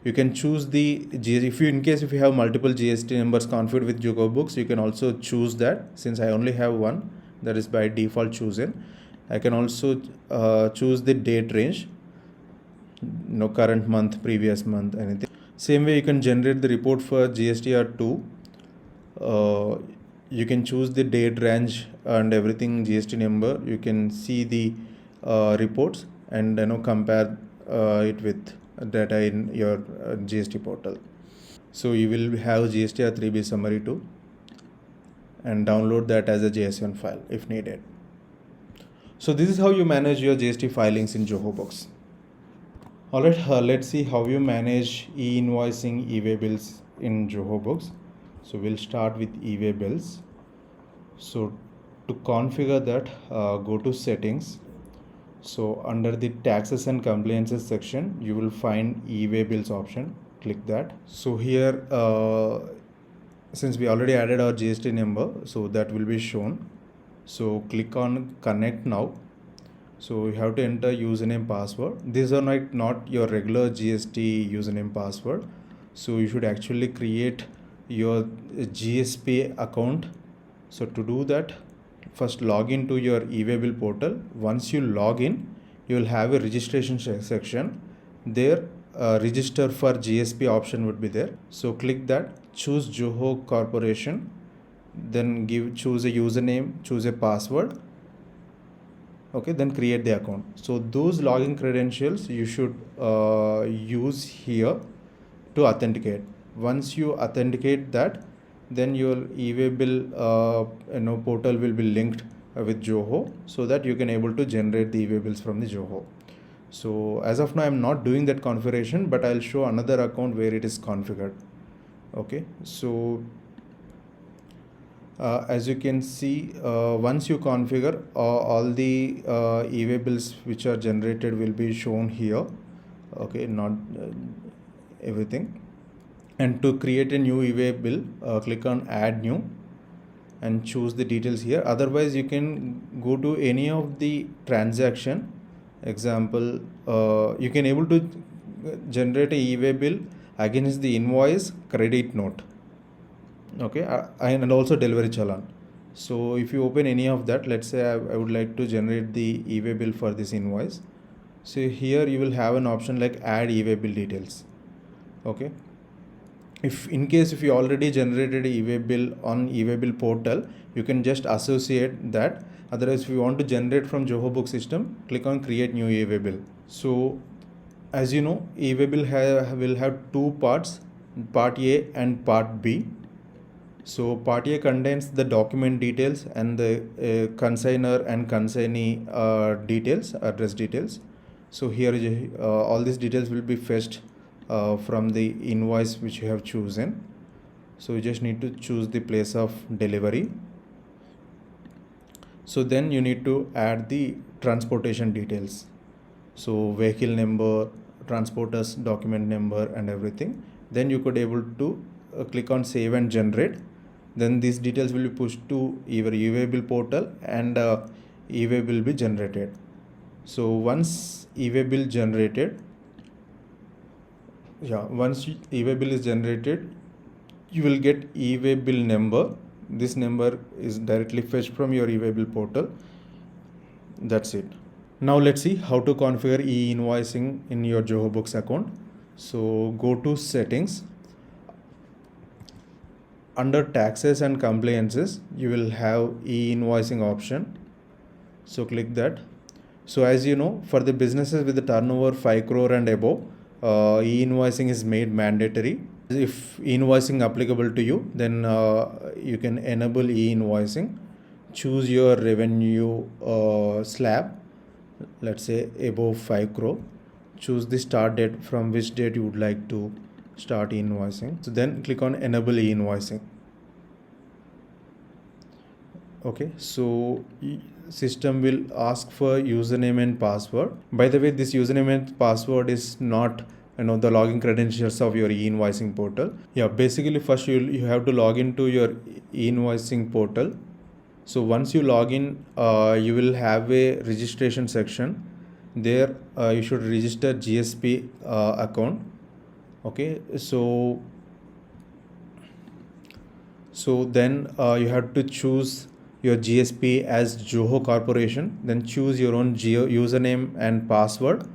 you can choose the GST. If you have multiple GST numbers configured with Zoho Books, you can also choose that. Since I only have one, that is by default chosen. I can also choose the date range, current month, previous month, anything. Same way, you can generate the report for GSTR2. You can choose the date range and everything, GST number. You can see the reports and compare it with data in your GST portal. So you will have GSTR3B summary too, and download that as a JSON file if needed. So this is how you manage your GST filings in Zoho Books. Alright, let's see how you manage e-invoicing, e-way bills in Zoho Books. So we'll start with e-way bills. So to configure that, go to settings. So under the taxes and compliances section, you will find e-way bills option. Click that. So here, since we already added our GST number, so that will be shown. So click on connect now. So you have to enter username password. These are not your regular GST username password. So you should actually create your GSP account. So to do that, first log into your e-way bill portal. Once you log in, you will have a registration section. There register for GSP option would be there. So click that, choose Zoho Corporation, then choose a username, choose a password. Okay, then create the account. So those login credentials you should use here to authenticate. Once you authenticate that, then your e-way bill portal will be linked with Zoho, so that you can able to generate the e-way bills from the Zoho. So as of now, I'm not doing that configuration, but I'll show another account where it is configured. Okay, so as you can see, once you configure, all the e-way bills which are generated will be shown here. Okay, not everything. And to create a new e-way bill, click on add new and choose the details here. Otherwise, you can go to any of the transaction. Example, you can able to generate a e-way bill against the invoice, credit note, okay, and also delivery challan. So if you open any of that, let's say I would like to generate the e-way bill for this invoice. So here you will have an option like add e-way bill details. Okay, if in case if you already generated e-way bill on e-way bill portal, you can just associate that. Otherwise, if you want to generate from Zoho Book system, click on create new e-way bill. So as you know, e-way bill will have two parts, part A and part B. So part A contains the document details and the consignor and consignee details, address details. So here all these details will be fetched from the invoice which you have chosen. So you just need to choose the place of delivery. So then you need to add the transportation details. So vehicle number, transporter's document number and everything. Then you could able to click on save and generate. Then these details will be pushed to either e-way bill portal and e-way bill will be generated. So once e-way bill generated, once e-way bill is generated, you will get e-way bill number. This number is directly fetched from your e-way bill portal. That's it. Now let's see how to configure e-invoicing in your Zoho Books account. So go to settings. Under taxes and compliances, you will have e-invoicing option. So click that. So as you know, for the businesses with the turnover 5 crore and above, e-invoicing is made mandatory. If e-invoicing applicable to you, then you can enable e-invoicing. Choose your revenue slab, let's say above 5 crore. Choose the start date, from which date you would like to start e-invoicing. So then click on enable e-invoicing. Okay, so system will ask for username and password. By the way, this username and password is not the login credentials of your e-invoicing portal. Basically first you have to log into your e-invoicing portal. So once you log in, you will have a registration section. There you should register GSP account. Okay, so then you have to choose your GSP as Zoho Corporation. Then choose your own username and password.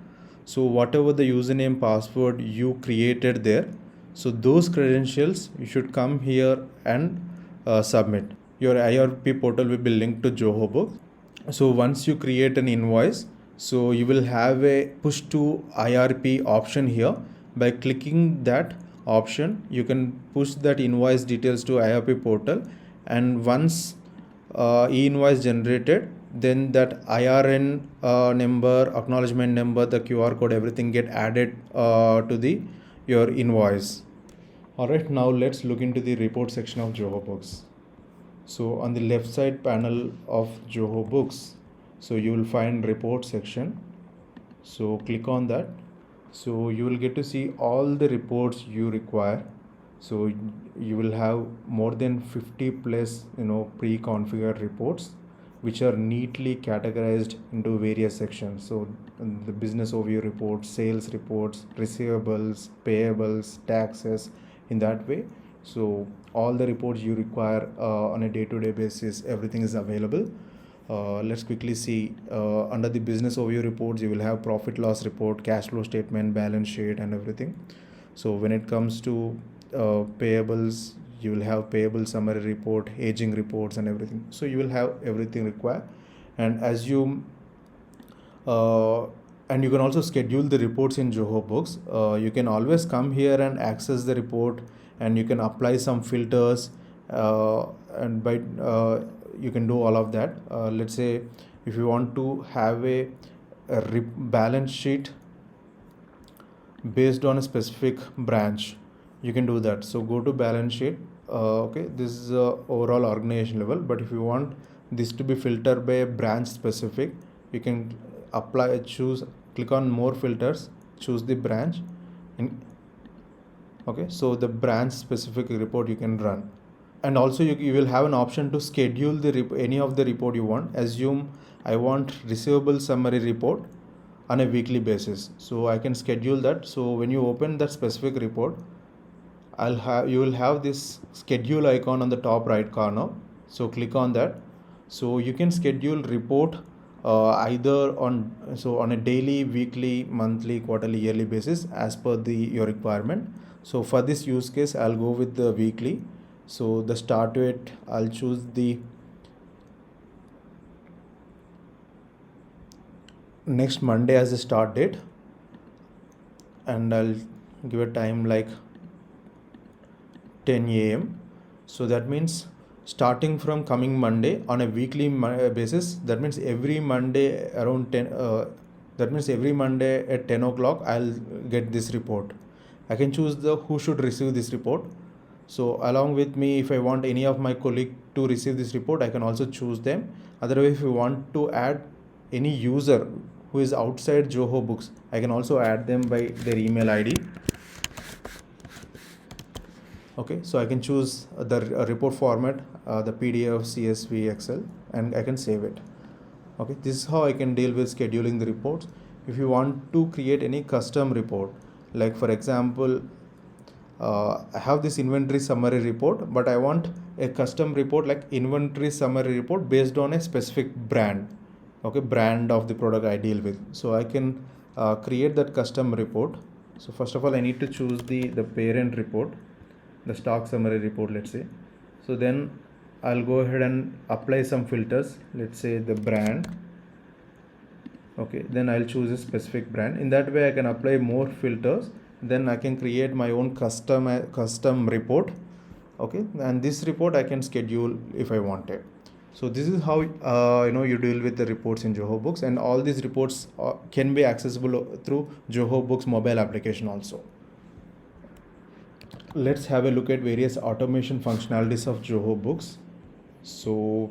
So whatever the username password you created there, so those credentials you should come here and submit. Your IRP portal will be linked to Zoho Books. So once you create an invoice, so you will have a push to IRP option here. By clicking that option, you can push that invoice details to IRP portal, and once e-invoice generated, then that IRN number, acknowledgement number, the QR code, everything get added to your invoice. Alright, now let's look into the report section of Zoho Books. So on the left side panel of Zoho Books, so you will find report section. So click on that. So you will get to see all the reports you require. So you will have more than 50 plus pre-configured reports which are neatly categorized into various sections. So the business overview reports, sales reports, receivables, payables, taxes, in that way. So all the reports you require on a day-to-day basis, everything is available. Let's quickly see. Under the business overview reports, you will have profit loss report, cash flow statement, balance sheet, and everything. So when it comes to payables, you will have payable summary report, aging reports, and everything. So you will have everything required. And and you can also schedule the reports in Zoho Books. You can always come here and access the report, and you can apply some filters, and you can do all of that. Let's say if you want to have a balance sheet based on a specific branch, you can do that. So go to balance sheet. Okay, this is overall organization level, but if you want this to be filtered by a branch specific, you can click on more filters, choose the branch, okay, so the branch specific report you can run. And also you will have an option to schedule any of the report you want. Assume I want receivable summary report on a weekly basis, so I can schedule that. So when you open that specific report, you will have this schedule icon on the top right corner. So click on that. So you can schedule report either on a daily, weekly, monthly, quarterly, yearly basis as per your requirement. So for this use case, I'll go with the weekly. So the start date, I'll choose the next Monday as the start date, and I'll give a time like 10 a.m. So that means starting from coming Monday on a weekly basis, that means every Monday around 10, that means every Monday at 10 o'clock, I'll get this report. I can choose who should receive this report. So along with me, if I want any of my colleague to receive this report, I can also choose them. Otherwise, if you want to add any user who is outside Zoho Books, I can also add them by their email ID. Okay, so I can choose the report format, the PDF, CSV, Excel, and I can save it. Okay, this is how I can deal with scheduling the reports. If you want to create any custom report, like for example, I have this inventory summary report, but I want a custom report like inventory summary report based on a specific brand. Okay, brand of the product I deal with. So I can create that custom report. So first of all, I need to choose the parent report, the stock summary report, let's say. So then I'll go ahead and apply some filters. Let's say the brand. Okay, then I'll choose a specific brand. In that way, I can apply more filters. Then I can create my own custom report. Okay, and this report I can schedule if I want it. So this is how you deal with the reports in Zoho Books, and all these reports can be accessible through Zoho Books mobile application also. Let's have a look at various automation functionalities of Zoho Books. So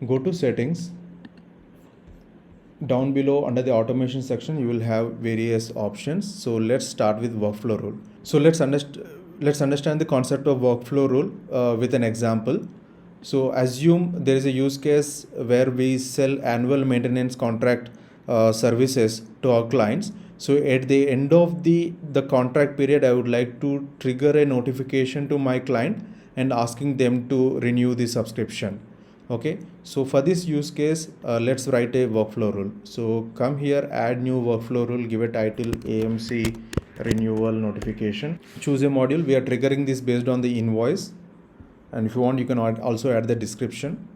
go to settings. Down below under the automation section, you will have various options. So let's start with workflow rule. So let's understand the concept of workflow rule with an example. So assume there is a use case where we sell annual maintenance contract services to our clients. So at the end of the contract period, I would like to trigger a notification to my client and asking them to renew the subscription. Okay, so for this use case, let's write a workflow rule. So come here, add new workflow rule, give a title AMC renewal notification. Choose a module. We are triggering this based on the invoice. And if you want, you can also add the description.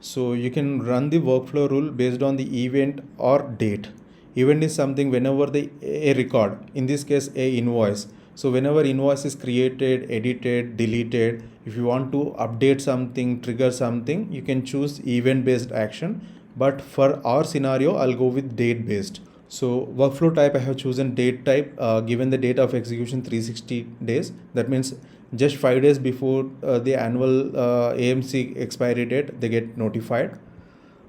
So you can run the workflow rule based on the event or date. Event is something whenever a record, in this case, a invoice. So whenever invoice is created, edited, deleted, if you want to update something, trigger something, you can choose event based action. But for our scenario, I'll go with date based. So workflow type, I have chosen date type, given the date of execution 360 days. That means just 5 days before the annual AMC expiry date, they get notified.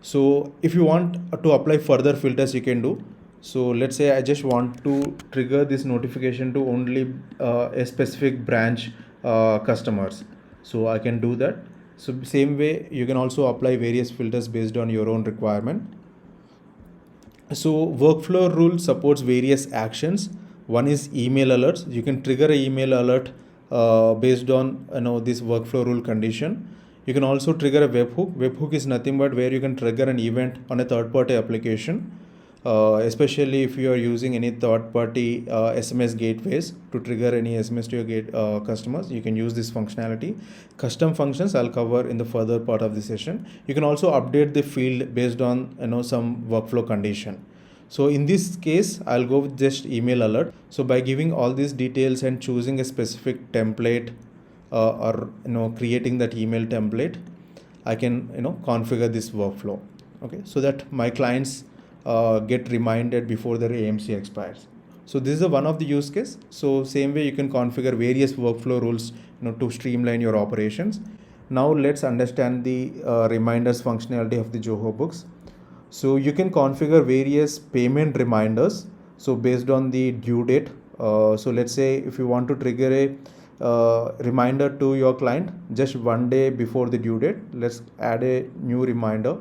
So if you want to apply further filters, you can do. So let's say I just want to trigger this notification to only a specific branch customers. So I can do that. So same way, you can also apply various filters based on your own requirement. So workflow rule supports various actions. One is email alerts. You can trigger an email alert based on this workflow rule condition. You can also trigger a webhook. Webhook is nothing but where you can trigger an event on a third-party application, especially if you are using any third-party SMS gateways to trigger any SMS to your customers. You can use this functionality. Custom functions I'll cover in the further part of the session. You can also update the field based on some workflow condition. So in this case, I'll go with just email alert. So by giving all these details and choosing a specific template or creating that email template, I can configure this workflow. Okay, so that my clients get reminded before their AMC expires. So this is one of the use case. So same way you can configure various workflow rules to streamline your operations. Now let's understand the reminders functionality of the Zoho Books. So you can configure various payment reminders. So based on the due date. So let's say if you want to trigger a reminder to your client just 1 day before the due date, let's add a new reminder.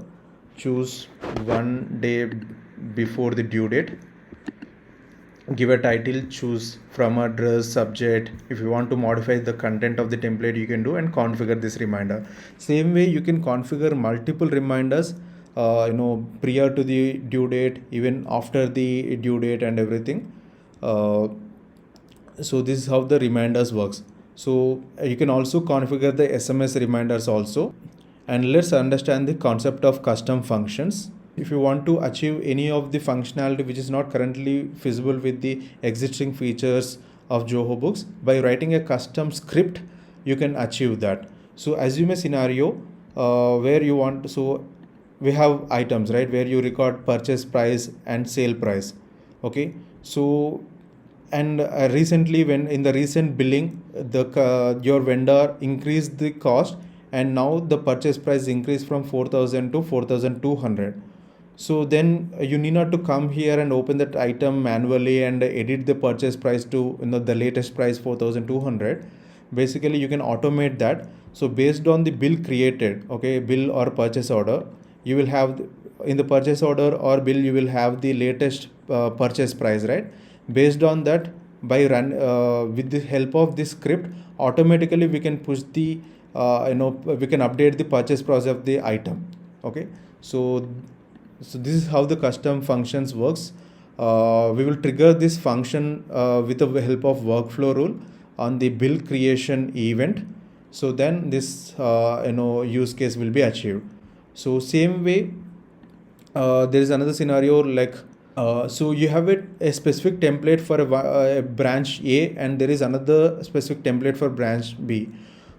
Choose 1 day before the due date. Give a title, choose from address, subject. If you want to modify the content of the template, you can do and configure this reminder. Same way you can configure multiple reminders prior to the due date, even after the due date and everything. So this is how the reminders works. So you can also configure the SMS reminders also. And let's understand the concept of custom functions. If you want to achieve any of the functionality which is not currently feasible with the existing features of Zoho Books, by writing a custom script, you can achieve that. So assume a scenario where you want, so we have items, right, where you record purchase price and sale price. Okay, so and recently, when in the recent billing, your vendor increased the cost, and now the purchase price increased from 4,000 to 4,200. So then you need not to come here and open that item manually and edit the purchase price to the latest price 4,200. Basically you can automate that. So based on the bill created, okay, bill or purchase order, you will have in the purchase order or bill, you will have the latest purchase price, right? Based on that, by with the help of this script, automatically we can push the we can update the purchase price of the item. Okay, so this is how the custom functions works. We will trigger this function with the help of workflow rule on the bill creation event. So then this use case will be achieved. So same way, there is another scenario like so you have a specific template for a branch A, and there is another specific template for branch B.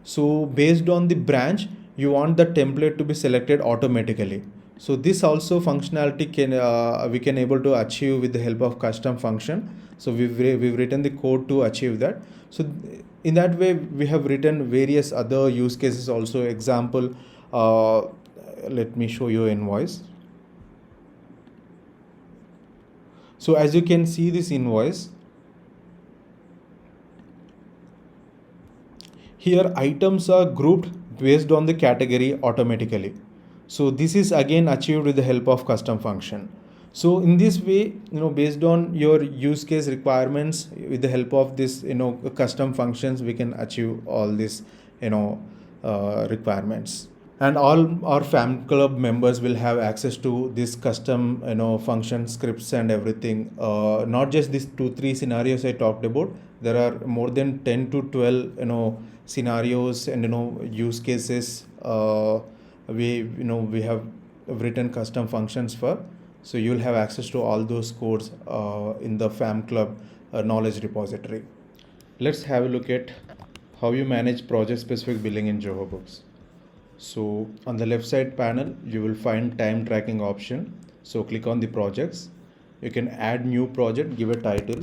So based on the branch, you want the template to be selected automatically. So this also functionality can we can able to achieve with the help of custom function. So we've written the code to achieve that. So in that way, we have written various other use cases also. Example, let me show you invoice. So as you can see this invoice, here items are grouped based on the category automatically. So this is again achieved with the help of custom function. So in this way, based on your use case requirements, with the help of this, custom functions, we can achieve all these, requirements. And all our fan club members will have access to this custom, function scripts and everything. Not just these 2-3 scenarios I talked about. There are more than 10 to 12, scenarios and use cases. We have written custom functions for. So you will have access to all those codes in the FAM Club knowledge repository. Let's have a look at how you manage project specific billing in Zoho Books. So on the left side panel, you will find time tracking option. So click on the projects. You can add new project, give a title.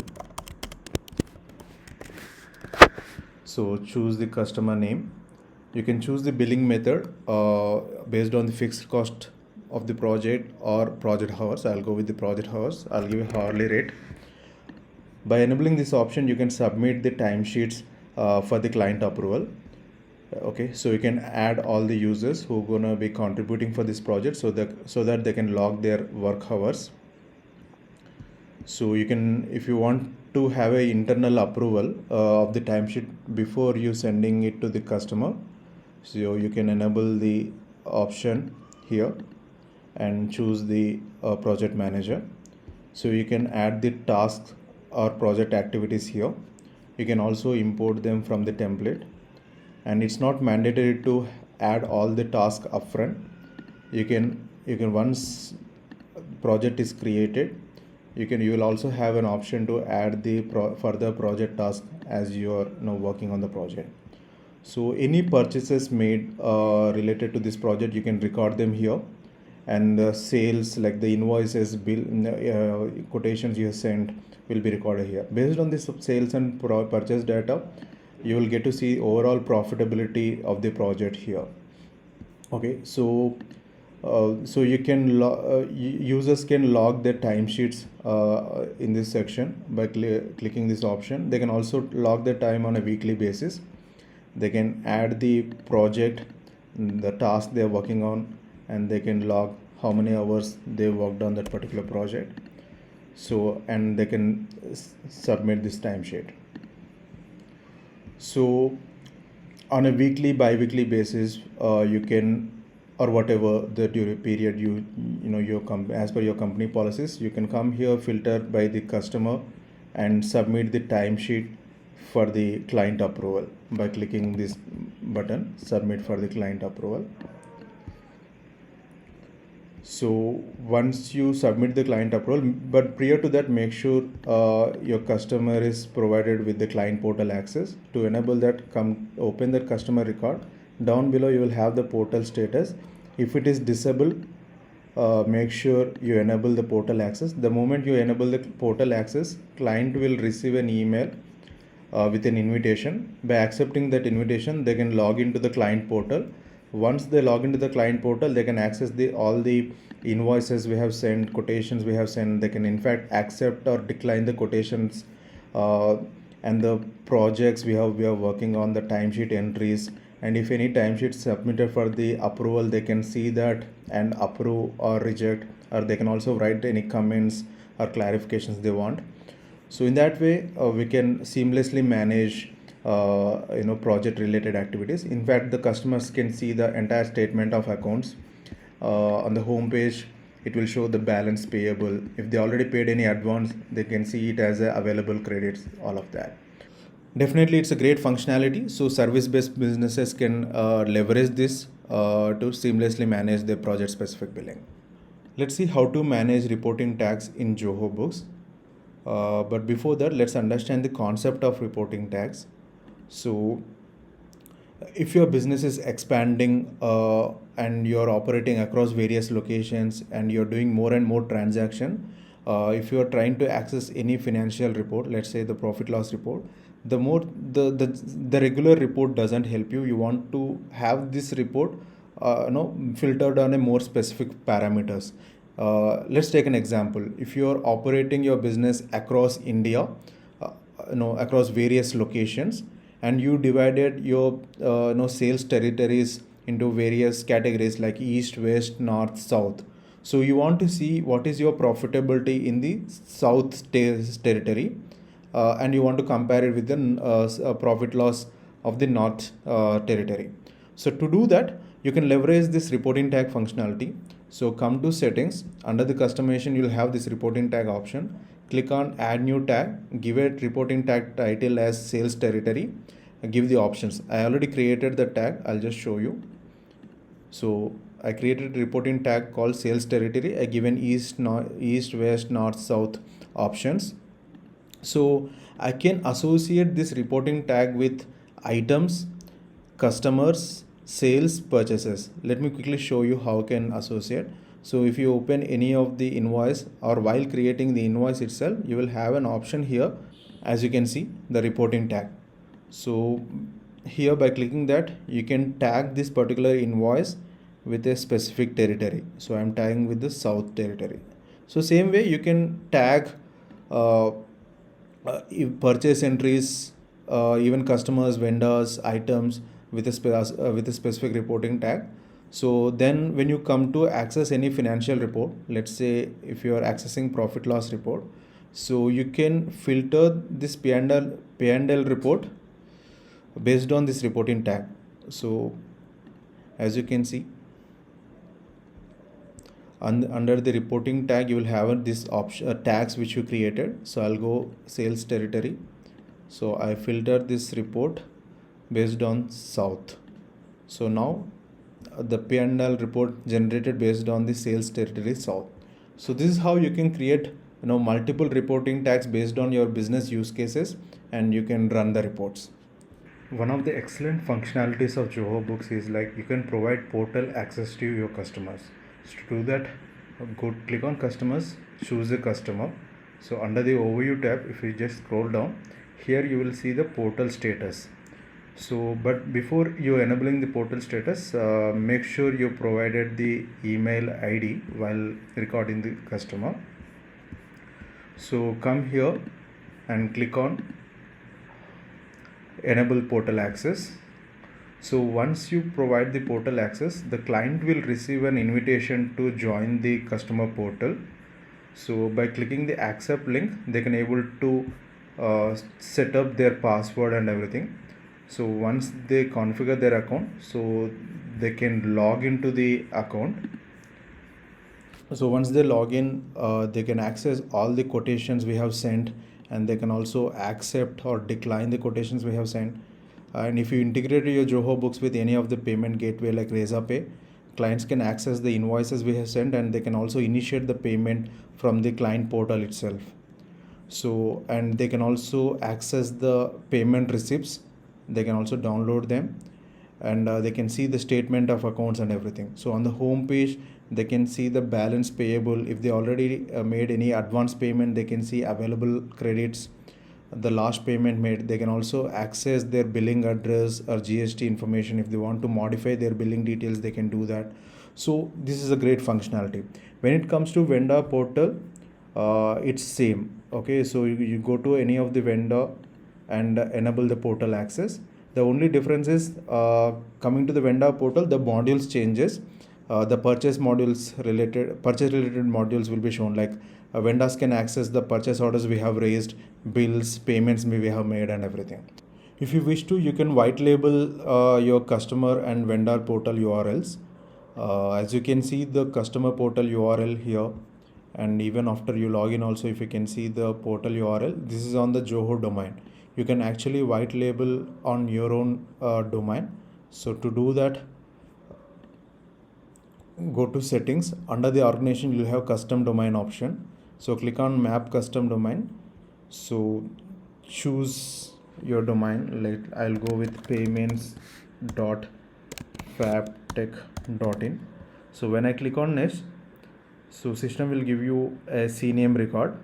So choose the customer name. You can choose the billing method based on the fixed cost of the project or project hours. I'll go with the project hours. I'll give a hourly rate. By enabling this option, you can submit the timesheets for the client approval. Okay, so you can add all the users who are gonna be contributing for this project, so that they can log their work hours. So you can, if you want to have a internal approval of the timesheet before you sending it to the customer, so you can enable the option here and choose the project manager. So you can add the tasks or project activities here. You can also import them from the template, and it's not mandatory to add all the tasks upfront. You can once project is created, you will also have an option to add the further project task as you are working on the project. So any purchases made related to this project, you can record them here, and the sales like the invoices, bill, quotations you sent will be recorded here. Based on this sales and purchase data, you will get to see overall profitability of the project here. Okay, so you can users can log their timesheets in this section by clicking this option. They can also log their time on a weekly basis. They can add the project, the task they are working on, and they can log how many hours they worked on that particular project. So, and they can submit this timesheet. So on a weekly, bi-weekly basis, you can, or whatever the period as per your company policies, you can come here, filter by the customer, and submit the timesheet for the client approval by clicking this button, submit for the client approval. So once you submit the client approval, but prior to that, make sure your customer is provided with the client portal access. To enable that, open that customer record. Down below you will have the portal status. If it is disabled, make sure you enable the portal access. The moment you enable the portal access, client will receive an email with an invitation. By accepting that invitation, they can log into the client portal. Once they log into the client portal, they can access all the invoices we have sent, quotations we have sent. They can in fact accept or decline the quotations and the projects we are working on, the timesheet entries, and if any timesheet submitted for the approval, they can see that and approve or reject, or they can also write any comments or clarifications they want. So in that way, we can seamlessly manage project related activities. In fact, the customers can see the entire statement of accounts. On the home page, it will show the balance payable. If they already paid any advance, they can see it as available credits, all of that. Definitely, it's a great functionality. So service-based businesses can leverage this to seamlessly manage their project-specific billing. Let's see how to manage reporting tags in Zoho Books. But before that, let's understand the concept of reporting tags. So if your business is expanding and you're operating across various locations and you're doing more and more transaction, if you're trying to access any financial report, let's say the profit loss report, the regular report doesn't help you. You want to have this report filtered on a more specific parameters. Let's take an example. If you're operating your business across India, across various locations, and you divided your sales territories into various categories like east, west, north, south. So you want to see what is your profitability in the south territory, and you want to compare it with the profit loss of the north territory. So to do that, you can leverage this reporting tag functionality. So come to settings. Under the customization, you'll have this reporting tag option. Click on add new tag, give it reporting tag title as sales territory, give the options. I already created the tag. I'll just show you. So I created a reporting tag called sales territory. I given east, west, north, south options. So I can associate this reporting tag with items, customers, sales purchases. Let me quickly show you how you can associate. So if you open any of the invoice, or while creating the invoice itself, you will have an option here, as you can see, the reporting tag. So here, by clicking that, you can tag this particular invoice with a specific territory. So I'm tagging with the South territory. So same way you can tag uh, purchase entries, even customers, vendors, items with a specific reporting tag. So then when you come to access any financial report, let's say if you are accessing profit loss report, so you can filter this P&L report based on this reporting tag. So as you can see, under the reporting tag, you will have this option tags which you created. So I'll go sales territory. So I filter this report based on South. So now the P&L report generated based on the sales territory South. So this is how you can create multiple reporting tags based on your business use cases, and you can run the reports. One of the excellent functionalities of Zoho Books is like you can provide portal access to your customers. So to do that, click on customers, choose a customer. So under the overview tab, if you just scroll down, here you will see the portal status. So but before you enabling the portal status, make sure you provided the email ID while recording the customer. So come here and click on enable portal access. So once you provide the portal access, the client will receive an invitation to join the customer portal. So by clicking the accept link, they can able to set up their password and everything. So once they configure their account, so they can log into the account. So once they log in, they can access all the quotations we have sent, and they can also accept or decline the quotations we have sent. And if you integrate your Zoho Books with any of the payment gateway like RezaPay, clients can access the invoices we have sent, and they can also initiate the payment from the client portal itself. So, and they can also access the payment receipts. They can also download them, and they can see the statement of accounts and everything. So on the home page, they can see the balance payable. If they already made any advance payment, they can see available credits, the last payment made. They can also access their billing address or GST information. If they want to modify their billing details, they can do that. So this is a great functionality. When it comes to vendor portal, it's same. Okay, so you go to any of the vendor and enable the portal access. The only difference is coming to the vendor portal, the modules changes. The purchase related modules will be shown, like vendors can access the purchase orders we have raised, bills, payments we have made, and everything. If you wish to, you can white label your customer and vendor portal URLs. As you can see the customer portal URL here, and even after you log in also, if you can see the portal URL, this is on the Zoho domain. You can actually white label on your own domain. So to do that, go to settings. Under the organization, you'll have custom domain option. So click on map custom domain. So choose your domain. I'll go with payments.fabtech.in. So when I click on next, so system will give you a CNAME record.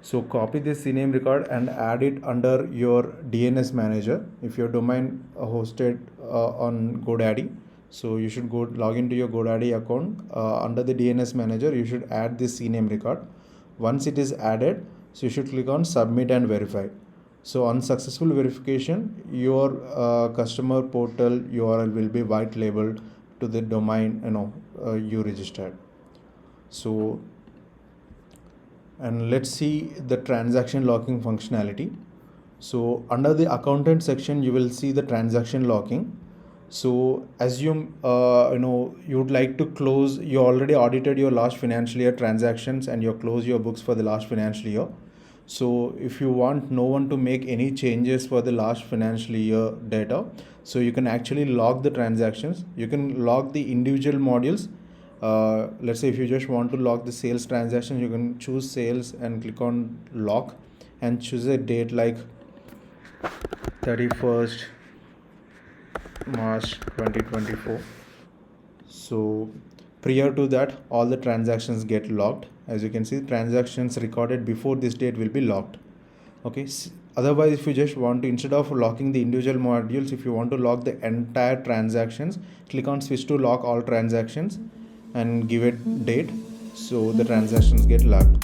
So copy this CNAME record and add it under your DNS manager. If your domain hosted on GoDaddy, so you should go log into your GoDaddy account. Under the DNS manager, you should add this CNAME record. Once it is added, so you should click on submit and verify. So on successful verification, your customer portal URL will be white labeled to the domain you registered. So, and let's see the transaction locking functionality. So under the accountant section, you will see the transaction locking. So assume you would like to close, you already audited your last financial year transactions and you close your books for the last financial year. So if you want no one to make any changes for the last financial year data, so you can actually log the transactions. You can log the individual modules. Let's say if you just want to log the sales transaction, you can choose sales and click on log and choose a date like 31st March 2024. So prior to that, all the transactions get logged. As you can see, transactions recorded before this date will be logged. Okay. Otherwise, if you just want to, instead of locking the individual modules, if you want to log the entire transactions, click on switch to lock all transactions and give it date. So the transactions get logged.